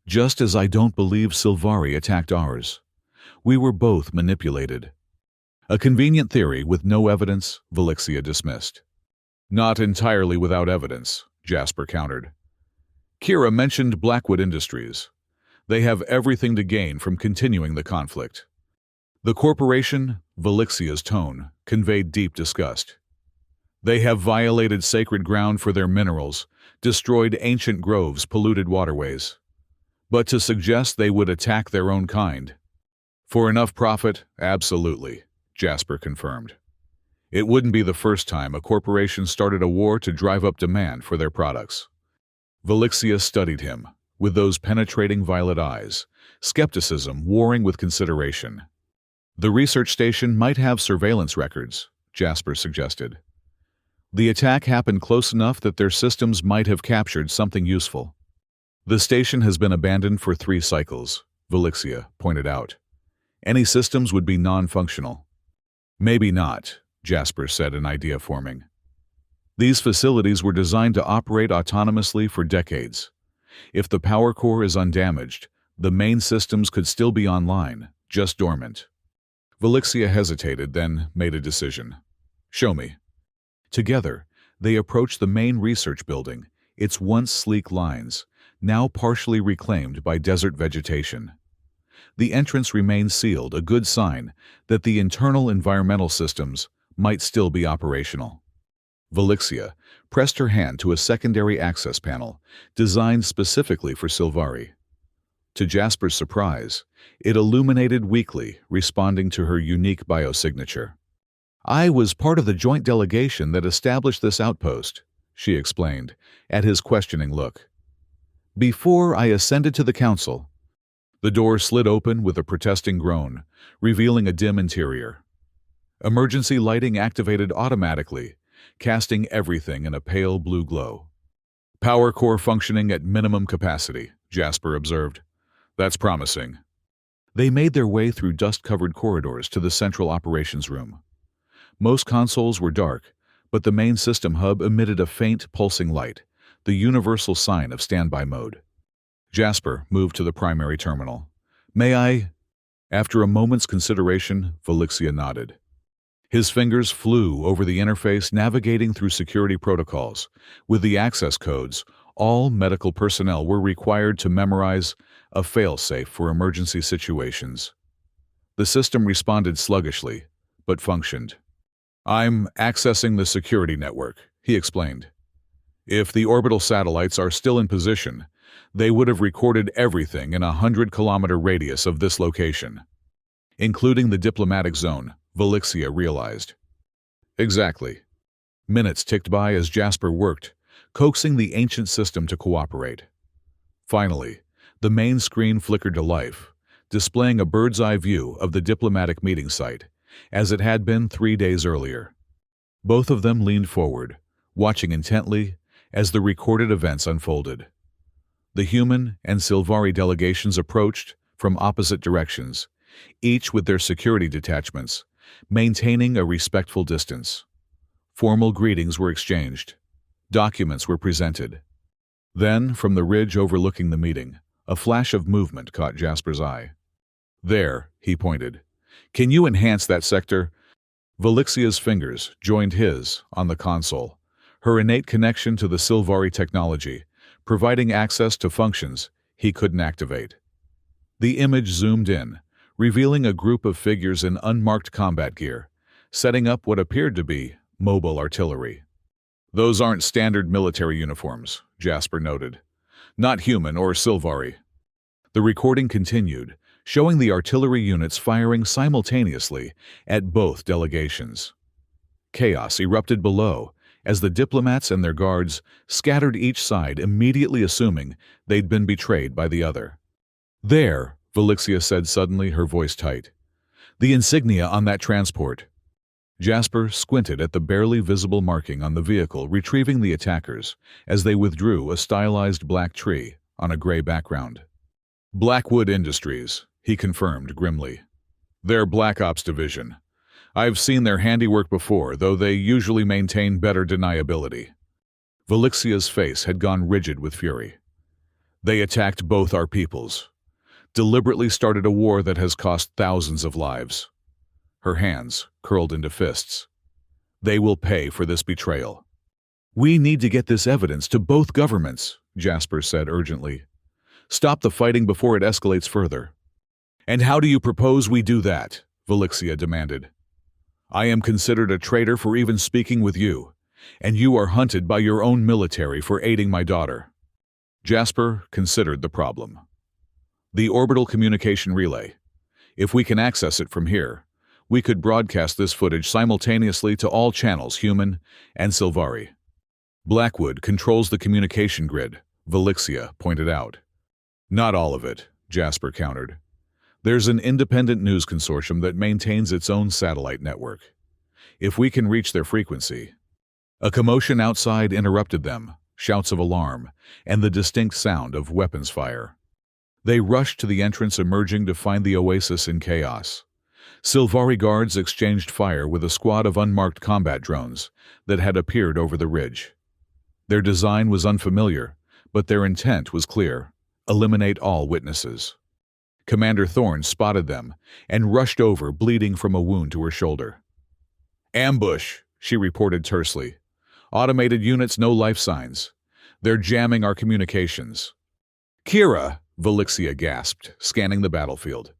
"Just as I don't believe Sylvari attacked ours. We were both manipulated." "A convenient theory with no evidence," Velixia dismissed. "Not entirely without evidence," Jasper countered. "Kira mentioned Blackwood Industries. They have everything to gain from continuing the conflict." The corporation, Velixia's tone, conveyed deep disgust. "They have violated sacred ground for their minerals, destroyed ancient groves, polluted waterways. But to suggest they would attack their own kind—" "For enough profit, absolutely," Jasper confirmed. "It wouldn't be the first time a corporation started a war to drive up demand for their products." Velixia studied him, with those penetrating violet eyes, skepticism warring with consideration. "The research station might have surveillance records," Jasper suggested. "The attack happened close enough that their systems might have captured something useful." "The station has been abandoned for 3 cycles," Velixia pointed out. "Any systems would be non-functional." "Maybe not," Jasper said, an idea forming. "These facilities were designed to operate autonomously for decades. If the power core is undamaged, the main systems could still be online, just dormant." Velixia hesitated, then made a decision. "Show me." Together, they approached the main research building, its once sleek lines, now partially reclaimed by desert vegetation. The entrance remained sealed, a good sign that the internal environmental systems might still be operational. Velixia pressed her hand to a secondary access panel, designed specifically for Sylvari. To Jasper's surprise, it illuminated weakly, responding to her unique biosignature. "I was part of the joint delegation that established this outpost," she explained, at his questioning look. "Before I ascended to the council." The door slid open with a protesting groan, revealing a dim interior. Emergency lighting activated automatically, casting everything in a pale blue glow. "Power core functioning at minimum capacity," Jasper observed. "That's promising." They made their way through dust-covered corridors to the central operations room. Most consoles were dark, but the main system hub emitted a faint, pulsing light, the universal sign of standby mode. Jasper moved to the primary terminal. "May I?" After a moment's consideration, Felixia nodded. His fingers flew over the interface, navigating through security protocols. With the access codes, all medical personnel were required to memorize a fail-safe for emergency situations. The system responded sluggishly, but functioned. "I'm accessing the security network," he explained. "If the orbital satellites are still in position, they would have recorded everything in a 100-kilometer radius of this location." Including the diplomatic zone, Felixia realized. Exactly. Minutes ticked by as Jasper worked, coaxing the ancient system to cooperate. Finally, the main screen flickered to life, displaying a bird's-eye view of the diplomatic meeting site, as it had been 3 days earlier. Both of them leaned forward, watching intently as the recorded events unfolded. The human and Sylvari delegations approached from opposite directions, each with their security detachments, maintaining a respectful distance. Formal greetings were exchanged. Documents were presented. Then, from the ridge overlooking the meeting, a flash of movement caught Jasper's eye. "There," he pointed. "Can you enhance that sector?" Velixia's fingers joined his on the console, her innate connection to the Sylvari technology, providing access to functions he couldn't activate. The image zoomed in, revealing a group of figures in unmarked combat gear, setting up what appeared to be mobile artillery. "Those aren't standard military uniforms," Jasper noted. "Not human or Sylvari." The recording continued, showing the artillery units firing simultaneously at both delegations. Chaos erupted below as the diplomats and their guards scattered each side, immediately assuming they'd been betrayed by the other. "There," Felixia said suddenly, her voice tight. "The insignia on that transport." Jasper squinted at the barely visible marking on the vehicle, retrieving the attackers as they withdrew a stylized black tree on a gray background. "Blackwood Industries," he confirmed grimly. "Their Black Ops division. I've seen their handiwork before, though they usually maintain better deniability." Velixia's face had gone rigid with fury. "They attacked both our peoples. Deliberately started a war that has cost thousands of lives." Her hands curled into fists. "They will pay for this betrayal." "We need to get this evidence to both governments," Jasper said urgently. "Stop the fighting before it escalates further." "And how do you propose we do that?" Felixia demanded. "I am considered a traitor for even speaking with you, and you are hunted by your own military for aiding my daughter." Jasper considered the problem. "The orbital communication relay. If we can access it from here, we could broadcast this footage simultaneously to all channels, human and Sylvari." "Blackwood controls the communication grid," Felixia pointed out. "Not all of it," Jasper countered. "There's an independent news consortium that maintains its own satellite network. If we can reach their frequency." A commotion outside interrupted them, shouts of alarm, and the distinct sound of weapons fire. They rushed to the entrance, emerging to find the oasis in chaos. Sylvari guards exchanged fire with a squad of unmarked combat drones that had appeared over the ridge. Their design was unfamiliar, but their intent was clear: eliminate all witnesses. Commander Thorne spotted them and rushed over, bleeding from a wound to her shoulder. "Ambush," she reported tersely. "Automated units, no life signs. They're jamming our communications." "Kira!" Felixia gasped, scanning the battlefield.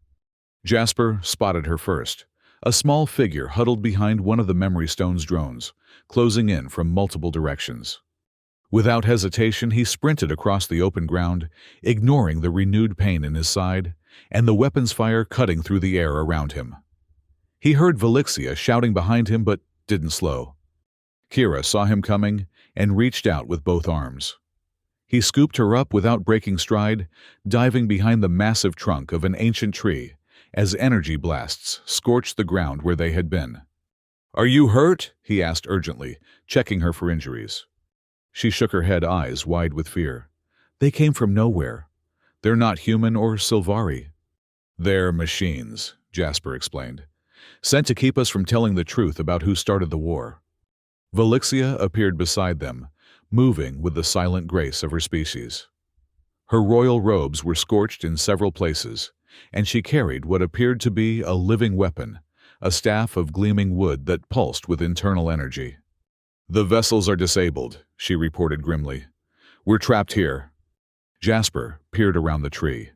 Jasper spotted her first, a small figure huddled behind one of the Memory Stone's drones, closing in from multiple directions. Without hesitation, he sprinted across the open ground, ignoring the renewed pain in his side and the weapon's fire cutting through the air around him. He heard Velixia shouting behind him but didn't slow. Kira saw him coming and reached out with both arms. He scooped her up without breaking stride, diving behind the massive trunk of an ancient tree as energy blasts scorched the ground where they had been. "Are you hurt?" he asked urgently, checking her for injuries. She shook her head, eyes wide with fear. "They came from nowhere. They're not human or Sylvari." "They're machines," Jasper explained, "sent to keep us from telling the truth about who started the war." Velixia appeared beside them, moving with the silent grace of her species. Her royal robes were scorched in several places, and she carried what appeared to be a living weapon, a staff of gleaming wood that pulsed with internal energy. "The vessels are disabled," she reported grimly. "We're trapped here." Jasper peered around the tree.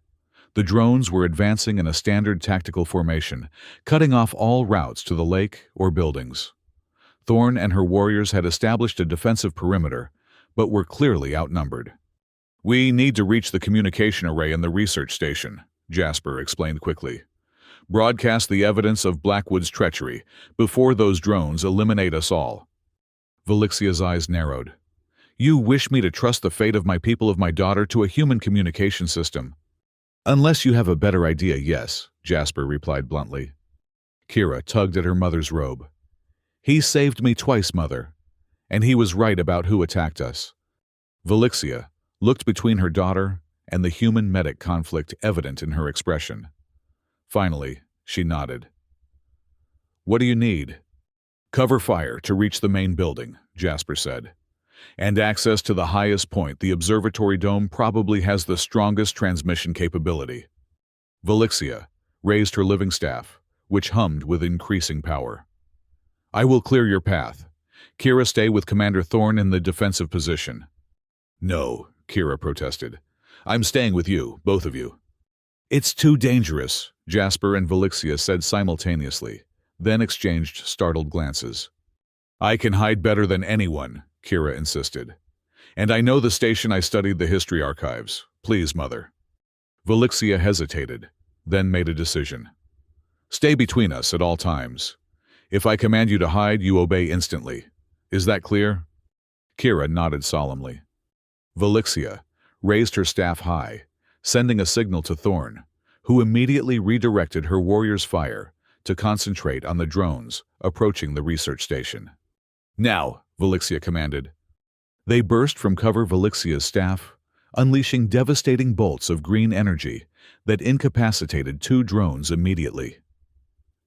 The drones were advancing in a standard tactical formation, cutting off all routes to the lake or buildings. Thorn and her warriors had established a defensive perimeter, but were clearly outnumbered. "We need to reach the communication array in the research station," Jasper explained quickly. "Broadcast the evidence of Blackwood's treachery before those drones eliminate us all." Velixia's eyes narrowed. "You wish me to trust the fate of my people, of my daughter, to a human communication system?" "Unless you have a better idea, yes," Jasper replied bluntly. Kira tugged at her mother's robe. "He saved me twice, Mother, and he was right about who attacked us." Velixia looked between her daughter and the human-medic conflict evident in her expression. Finally, she nodded. "What do you need?" "Cover fire to reach the main building," Jasper said. "And access to the highest point. The observatory dome probably has the strongest transmission capability." Velixia raised her living staff, which hummed with increasing power. "I will clear your path. Kira, stay with Commander Thorn in the defensive position." "No," Kira protested. "I'm staying with you, both of you." "It's too dangerous," Jasper and Velixia said simultaneously, then exchanged startled glances. "I can hide better than anyone," Kira insisted. "And I know the station. I studied the history archives. Please, Mother." Velixia hesitated, then made a decision. "Stay between us at all times. If I command you to hide, you obey instantly. Is that clear?" Kira nodded solemnly. Velixia raised her staff high, sending a signal to Thorn, who immediately redirected her warriors' fire to concentrate on the drones approaching the research station. "Now," Velixia commanded. They burst from cover. Velixia's staff, unleashing devastating bolts of green energy that incapacitated two drones immediately.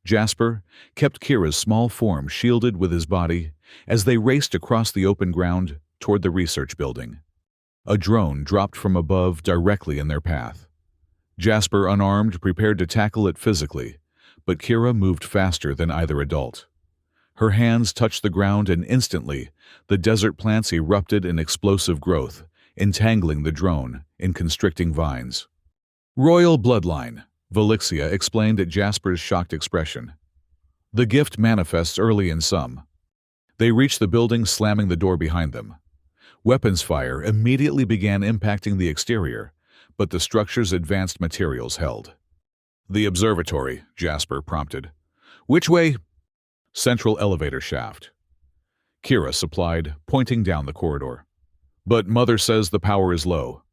Jasper kept Kira's small form shielded with his body as they raced across the open ground toward the research building. A drone dropped from above directly in their path. Jasper, unarmed, prepared to tackle it physically, but Kira moved faster than either adult. Her hands touched the ground, and instantly the desert plants erupted in explosive growth, entangling the drone in constricting vines. "Royal bloodline," Velixia explained at Jasper's shocked expression. "The gift manifests early in some." They reached the building, slamming the door behind them. Weapons fire immediately began impacting the exterior, but the structure's advanced materials held. "The observatory," Jasper prompted. "Which way?" "Central elevator shaft," Kira supplied, pointing down the corridor. "But Mother says the power is low."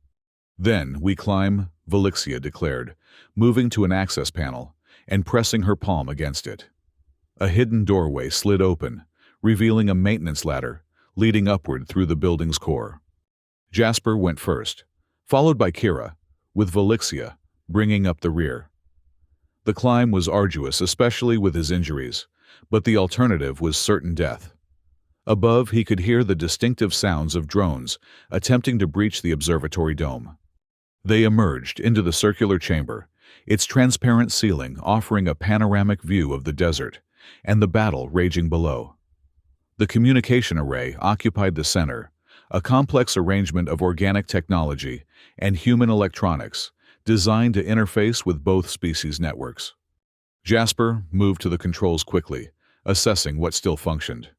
"Then we climb," Velixia declared, moving to an access panel and pressing her palm against it. A hidden doorway slid open, revealing a maintenance ladder leading upward through the building's core. Jasper went first, followed by Kira, with Velixia bringing up the rear. The climb was arduous, especially with his injuries, but the alternative was certain death. Above, he could hear the distinctive sounds of drones attempting to breach the observatory dome. They emerged into the circular chamber, its transparent ceiling offering a panoramic view of the desert and the battle raging below. The communication array occupied the center, a complex arrangement of organic technology and human electronics designed to interface with both species' networks. Jasper moved to the controls quickly, assessing what still functioned.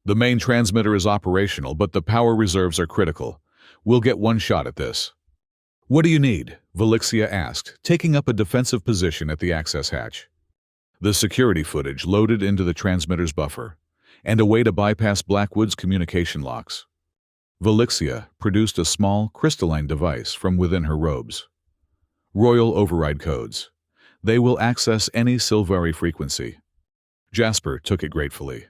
The main transmitter is operational, but the power reserves are critical. We'll get one shot at this. What do you need? Velixia asked, taking up a defensive position at the access hatch. The security footage loaded into the transmitter's buffer, and a way to bypass Blackwood's communication locks. Velixia produced a small, crystalline device from within her robes. Royal override codes. They will access any Sylvari frequency. Jasper took it gratefully.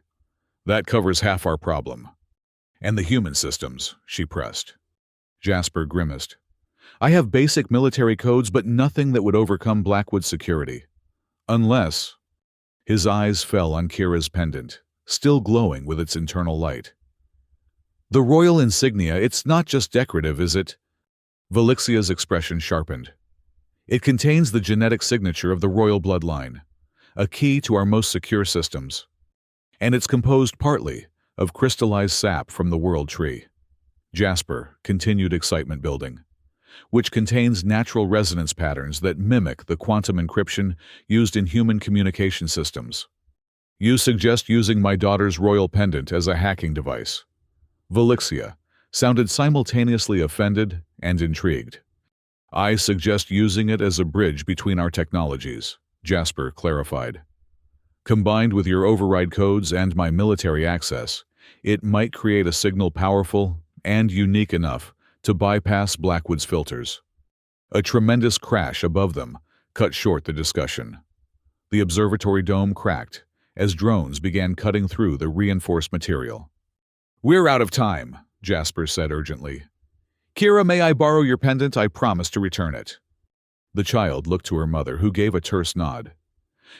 That covers half our problem. And the human systems, she pressed. Jasper grimaced. I have basic military codes, but nothing that would overcome Blackwood's security. Unless... His eyes fell on Kira's pendant, still glowing with its internal light. The royal insignia, it's not just decorative, is it? Velixia's expression sharpened. It contains the genetic signature of the royal bloodline, a key to our most secure systems. And it's composed partly of crystallized sap from the world tree. Jasper continued excitement building, which contains natural resonance patterns that mimic the quantum encryption used in human communication systems. You suggest using my daughter's royal pendant as a hacking device. Velixia sounded simultaneously offended and intrigued. I suggest using it as a bridge between our technologies, Jasper clarified. Combined with your override codes and my military access, it might create a signal powerful and unique enough to bypass Blackwood's filters. A tremendous crash above them cut short the discussion. The observatory dome cracked as drones began cutting through the reinforced material. We're out of time, Jasper said urgently. Kira, may I borrow your pendant? I promise to return it. The child looked to her mother, who gave a terse nod.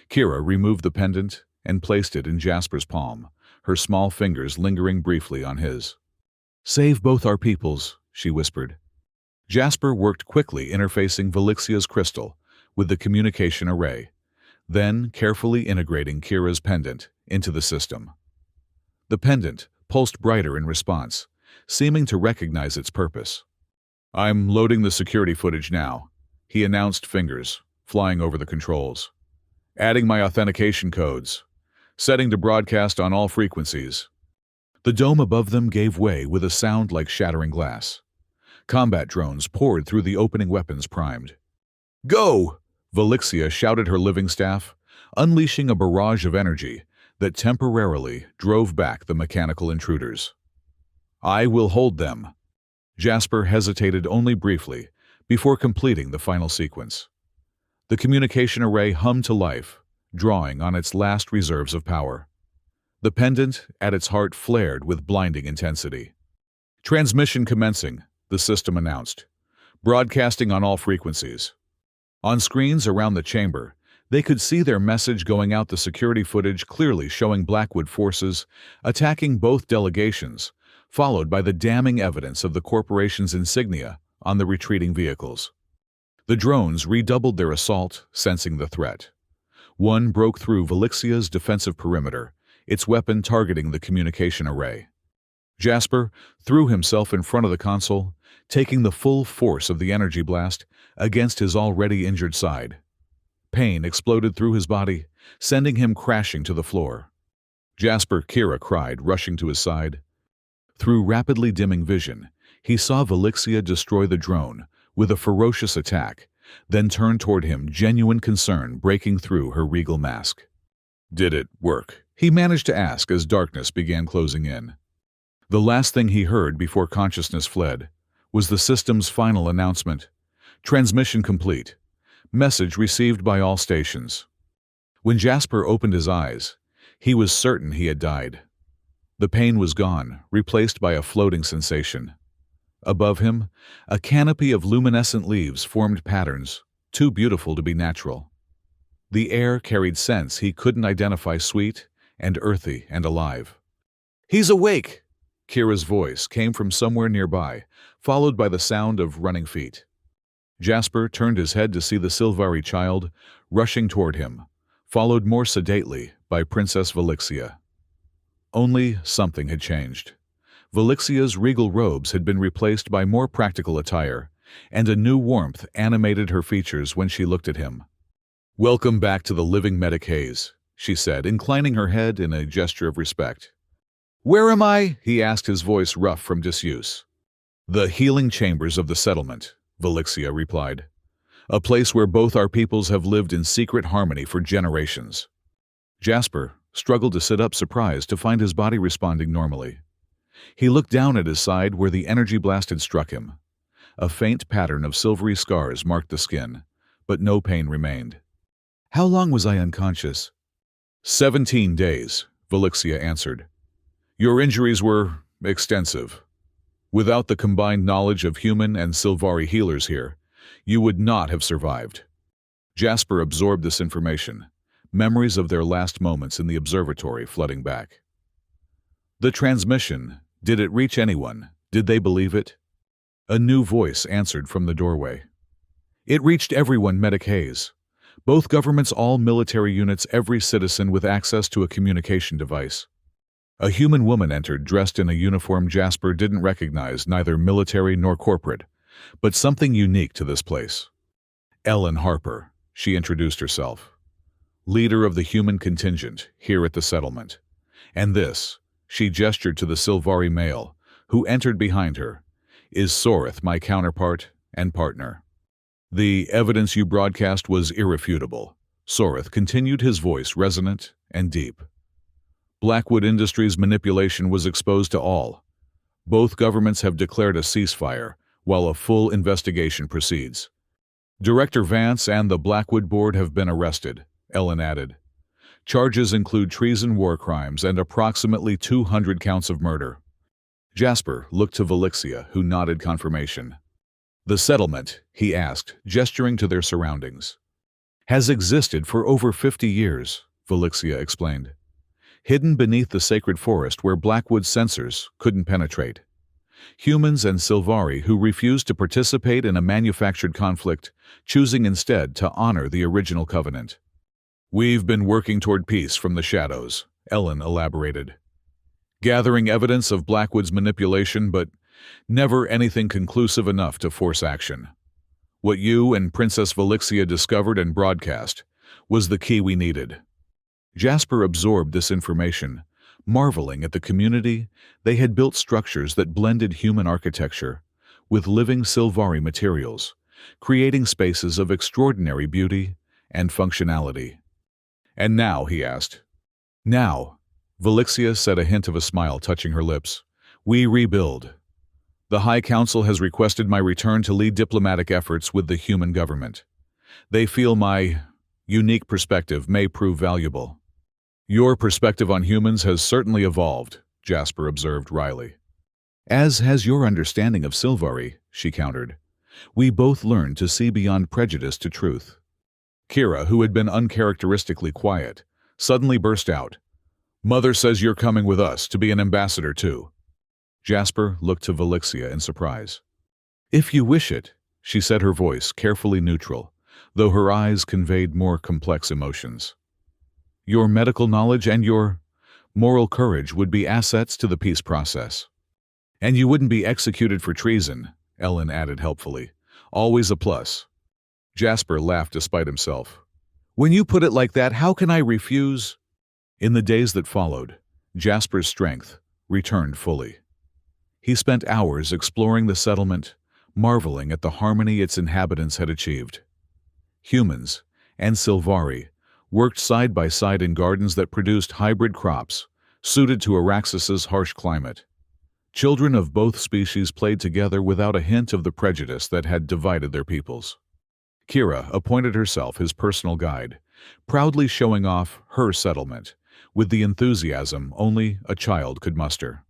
Kira removed the pendant and placed it in Jasper's palm, her small fingers lingering briefly on his. Save both our peoples, she whispered. Jasper worked quickly, interfacing Velixia's crystal with the communication array, then carefully integrating Kira's pendant into the system. The pendant pulsed brighter in response, seeming to recognize its purpose. I'm loading the security footage now, he announced, fingers flying over the controls. Adding my authentication codes. Setting to broadcast on all frequencies. The dome above them gave way with a sound like shattering glass. Combat drones poured through the opening weapons primed. Go! Velixia shouted her living staff, unleashing a barrage of energy that temporarily drove back the mechanical intruders. I will hold them. Jasper hesitated only briefly before completing the final sequence. The communication array hummed to life, drawing on its last reserves of power. The pendant at its heart flared with blinding intensity. Transmission commencing, the system announced, broadcasting on all frequencies. On screens around the chamber, they could see their message going out, the security footage clearly showing Blackwood forces attacking both delegations, followed by the damning evidence of the corporation's insignia on the retreating vehicles. The drones redoubled their assault, sensing the threat. One broke through Velixia's defensive perimeter, its weapon targeting the communication array. Jasper threw himself in front of the console, taking the full force of the energy blast against his already injured side. Pain exploded through his body, sending him crashing to the floor. Jasper, Kira cried, rushing to his side. Through rapidly dimming vision, he saw Velixia destroy the drone with a ferocious attack, then turn toward him, genuine concern breaking through her regal mask. Did it work? He managed to ask as darkness began closing in. The last thing he heard before consciousness fled was the system's final announcement. Transmission complete. Message received by all stations. When Jasper opened his eyes, he was certain he had died. The pain was gone, replaced by a floating sensation. Above him, a canopy of luminescent leaves formed patterns, too beautiful to be natural. The air carried scents he couldn't identify, sweet and earthy and alive. He's awake! Kira's voice came from somewhere nearby, followed by the sound of running feet. Jasper turned his head to see the Sylvari child rushing toward him, followed more sedately by Princess Velixia. Only something had changed. Velixia's regal robes had been replaced by more practical attire, and a new warmth animated her features when she looked at him. Welcome back to the living medic haze, she said, inclining her head in a gesture of respect. "Where am I?" he asked, his voice rough from disuse. "The healing chambers of the settlement," Valixia replied. "A place where both our peoples have lived in secret harmony for generations." Jasper struggled to sit up, surprised to find his body responding normally. He looked down at his side where the energy blast had struck him. A faint pattern of silvery scars marked the skin, but no pain remained. "How long was I unconscious?" 17 days, Valixia answered. "Your injuries were extensive. Without the combined knowledge of human and Sylvari healers here, you would not have survived." Jasper absorbed this information, memories of their last moments in the observatory flooding back. The transmission, did it reach anyone? Did they believe it? A new voice answered from the doorway. "It reached everyone, Medic Hayes. Both governments, all military units, every citizen with access to a communication device." A human woman entered, dressed in a uniform Jasper didn't recognize, neither military nor corporate, but something unique to this place. "Ellen Harper," she introduced herself. "Leader of the human contingent here at the settlement. And this," she gestured to the Sylvari male, who entered behind her, "is Soreth, my counterpart and partner." "The evidence you broadcast was irrefutable," Soreth continued, his voice resonant and deep. "Blackwood Industries' manipulation was exposed to all. Both governments have declared a ceasefire, while a full investigation proceeds. Director Vance and the Blackwood Board have been arrested," Ellen added. "Charges include treason, war crimes, and approximately 200 counts of murder." Jasper looked to Valixia, who nodded confirmation. "The settlement," he asked, gesturing to their surroundings, "has existed for over 50 years, Valixia explained. Hidden beneath the sacred forest where Blackwood's sensors couldn't penetrate. Humans and Sylvari who refused to participate in a manufactured conflict, choosing instead to honor the original covenant. "We've been working toward peace from the shadows," Ellen elaborated. "Gathering evidence of Blackwood's manipulation, but never anything conclusive enough to force action. What you and Princess Valixia discovered and broadcast was the key we needed." Jasper absorbed this information, marveling at the community. They had built structures that blended human architecture with living Sylvari materials, creating spaces of extraordinary beauty and functionality. "And now," he asked. "Now," Valixia said, a hint of a smile touching her lips, "we rebuild. The High Council has requested my return to lead diplomatic efforts with the human government. They feel my unique perspective may prove valuable." "Your perspective on humans has certainly evolved," Jasper observed wryly. "As has your understanding of Sylvari," she countered. "We both learned to see beyond prejudice to truth." Kira, who had been uncharacteristically quiet, suddenly burst out. "Mother says you're coming with us to be an ambassador too." Jasper looked to Valixia in surprise. "If you wish it," she said, her voice carefully neutral, though her eyes conveyed more complex emotions. "Your medical knowledge and your moral courage would be assets to the peace process. And you wouldn't be executed for treason," Ellen added helpfully. "Always a plus." Jasper laughed despite himself. "When you put it like that, how can I refuse?" In the days that followed, Jasper's strength returned fully. He spent hours exploring the settlement, marveling at the harmony its inhabitants had achieved. Humans and Sylvari worked side by side in gardens that produced hybrid crops, suited to Araxis's harsh climate. Children of both species played together without a hint of the prejudice that had divided their peoples. Kira appointed herself his personal guide, proudly showing off her settlement with the enthusiasm only a child could muster.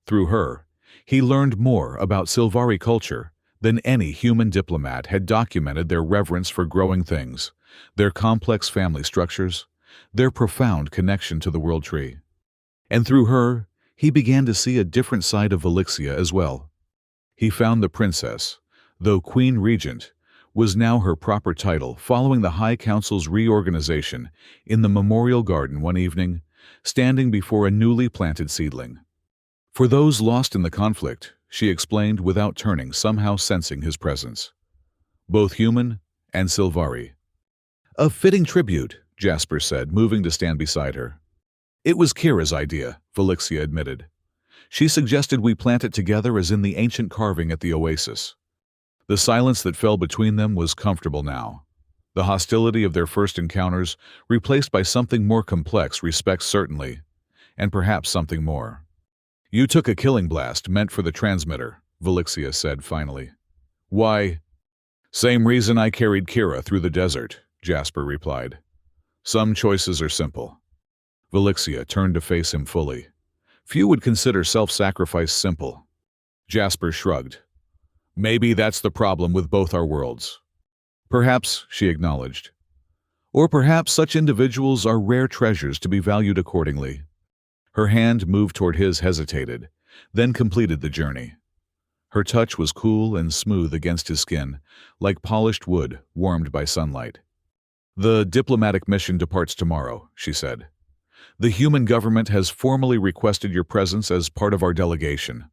Through her, he learned more about Sylvari culture than any human diplomat had documented their reverence for growing things, their complex family structures, their profound connection to the world tree. And through her, he began to see a different side of Valixia as well. He found the princess, though Queen Regent, was now her proper title following the High Council's reorganization in the Memorial Garden one evening, standing before a newly planted seedling. "For those lost in the conflict," she explained without turning, somehow sensing his presence. "Both human and Sylvari." "A fitting tribute," Jasper said, moving to stand beside her. It was Kira's idea, Velixia admitted. She suggested we plant it together as in the ancient carving at the oasis. The silence that fell between them was comfortable now. The hostility of their first encounters replaced by something more complex, respect certainly, and perhaps something more. You took a killing blast meant for the transmitter, Velixia said finally. Why? Same reason I carried Kira through the desert, Jasper replied. Some choices are simple. Velixia turned to face him fully. Few would consider self-sacrifice simple. Jasper shrugged. Maybe that's the problem with both our worlds. Perhaps, she acknowledged. Or perhaps such individuals are rare treasures to be valued accordingly. Her hand moved toward his, hesitated, then completed the journey. Her touch was cool and smooth against his skin, like polished wood warmed by sunlight. The diplomatic mission departs tomorrow, she said. The human government has formally requested your presence as part of our delegation.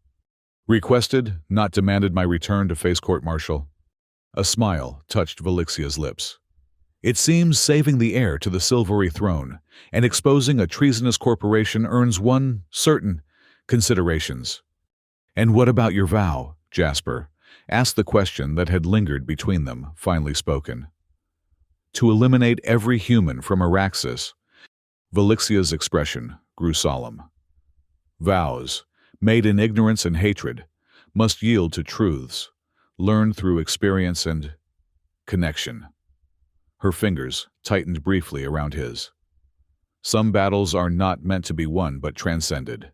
Requested, not demanded my return to face court-martial. A smile touched Velixia's lips. It seems saving the heir to the silvery throne and exposing a treasonous corporation earns one certain considerations. And what about your vow, Jasper? Asked the question that had lingered between them, finally spoken. To eliminate every human from Araxis. Velixia's expression grew solemn. Vows, made in ignorance and hatred, must yield to truths, learned through experience and connection. Her fingers tightened briefly around his. Some battles are not meant to be won but transcended.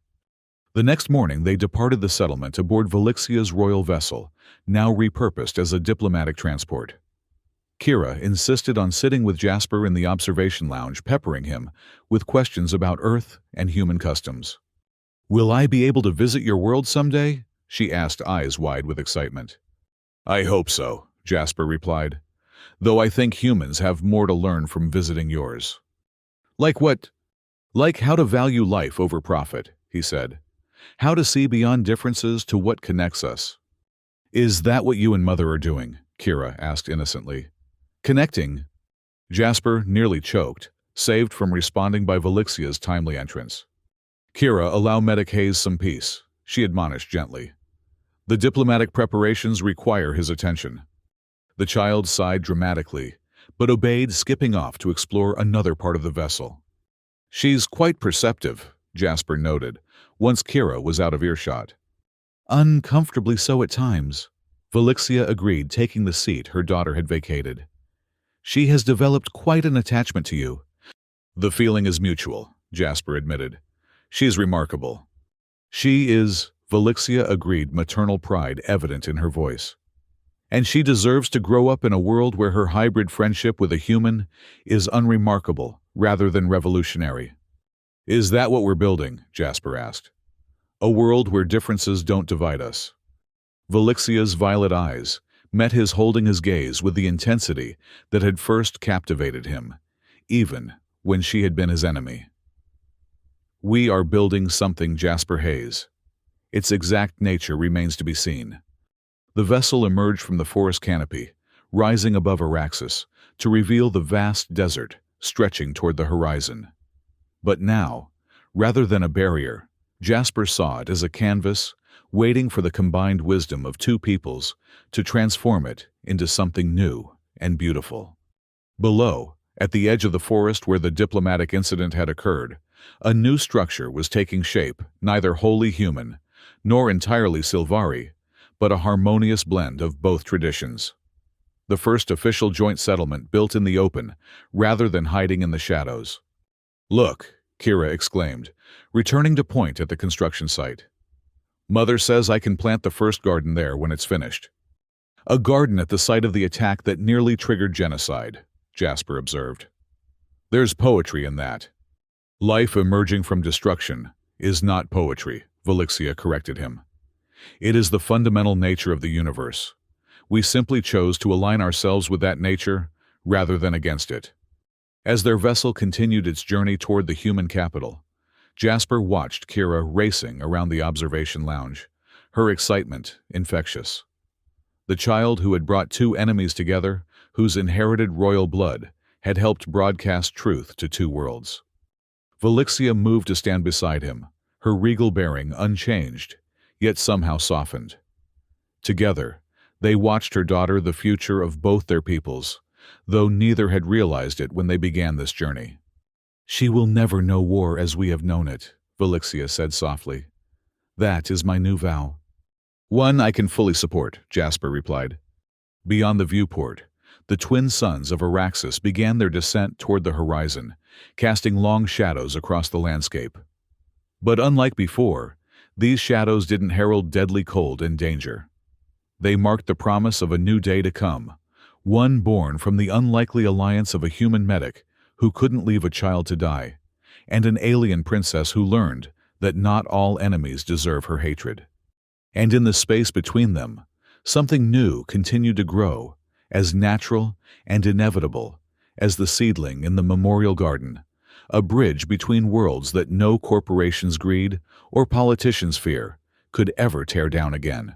The next morning they departed the settlement aboard Velixia's royal vessel, now repurposed as a diplomatic transport. Kira insisted on sitting with Jasper in the observation lounge, peppering him with questions about Earth and human customs. Will I be able to visit your world someday? She asked, eyes wide with excitement. I hope so, Jasper replied, though I think humans have more to learn from visiting yours. Like what? Like how to value life over profit, he said. How to see beyond differences to what connects us. Is that what you and Mother are doing? Kira asked innocently. Connecting? Jasper nearly choked, saved from responding by Velixia's timely entrance. Kira, allow Medic Hayes some peace, she admonished gently. The diplomatic preparations require his attention. The child sighed dramatically, but obeyed, skipping off to explore another part of the vessel. She's quite perceptive, Jasper noted, once Kira was out of earshot. Uncomfortably so at times, Velixia agreed, taking the seat her daughter had vacated. She has developed quite an attachment to you. The feeling is mutual, Jasper admitted. She's remarkable. She is, Velixia agreed, maternal pride evident in her voice. And she deserves to grow up in a world where her hybrid friendship with a human is unremarkable rather than revolutionary. Is that what we're building? Jasper asked. A world where differences don't divide us. Velixia's violet eyes met his, holding his gaze with the intensity that had first captivated him, even when she had been his enemy. We are building something, Jasper Hayes. Its exact nature remains to be seen. The vessel emerged from the forest canopy, rising above Araxis, to reveal the vast desert stretching toward the horizon. But now, rather than a barrier, Jasper saw it as a canvas waiting for the combined wisdom of two peoples to transform it into something new and beautiful. Below, at the edge of the forest where the diplomatic incident had occurred, a new structure was taking shape, neither wholly human, nor entirely Silvari, but a harmonious blend of both traditions. The first official joint settlement built in the open, rather than hiding in the shadows. Look, Kira exclaimed, returning to point at the construction site. Mother says I can plant the first garden there when it's finished. A garden at the site of the attack that nearly triggered genocide, Jasper observed. There's poetry in that. Life emerging from destruction is not poetry, Velixia corrected him. It is the fundamental nature of the universe. We simply chose to align ourselves with that nature rather than against it. As their vessel continued its journey toward the human capital, Jasper watched Kira racing around the observation lounge, her excitement infectious. The child who had brought two enemies together, whose inherited royal blood had helped broadcast truth to two worlds. Velixia moved to stand beside him, her regal bearing unchanged, yet somehow softened. Together, they watched her daughter the future of both their peoples, though neither had realized it when they began this journey. "She will never know war as we have known it," Velixia said softly. "That is my new vow." "One I can fully support," Jasper replied. Beyond the viewport, the twin sons of Araxes began their descent toward the horizon, casting long shadows across the landscape. But unlike before, these shadows didn't herald deadly cold and danger. They marked the promise of a new day to come, one born from the unlikely alliance of a human medic who couldn't leave a child to die, and an alien princess who learned that not all enemies deserve her hatred. And in the space between them, something new continued to grow, as natural and inevitable as the seedling in the memorial garden, a bridge between worlds that no corporation's greed or politician's fear could ever tear down again.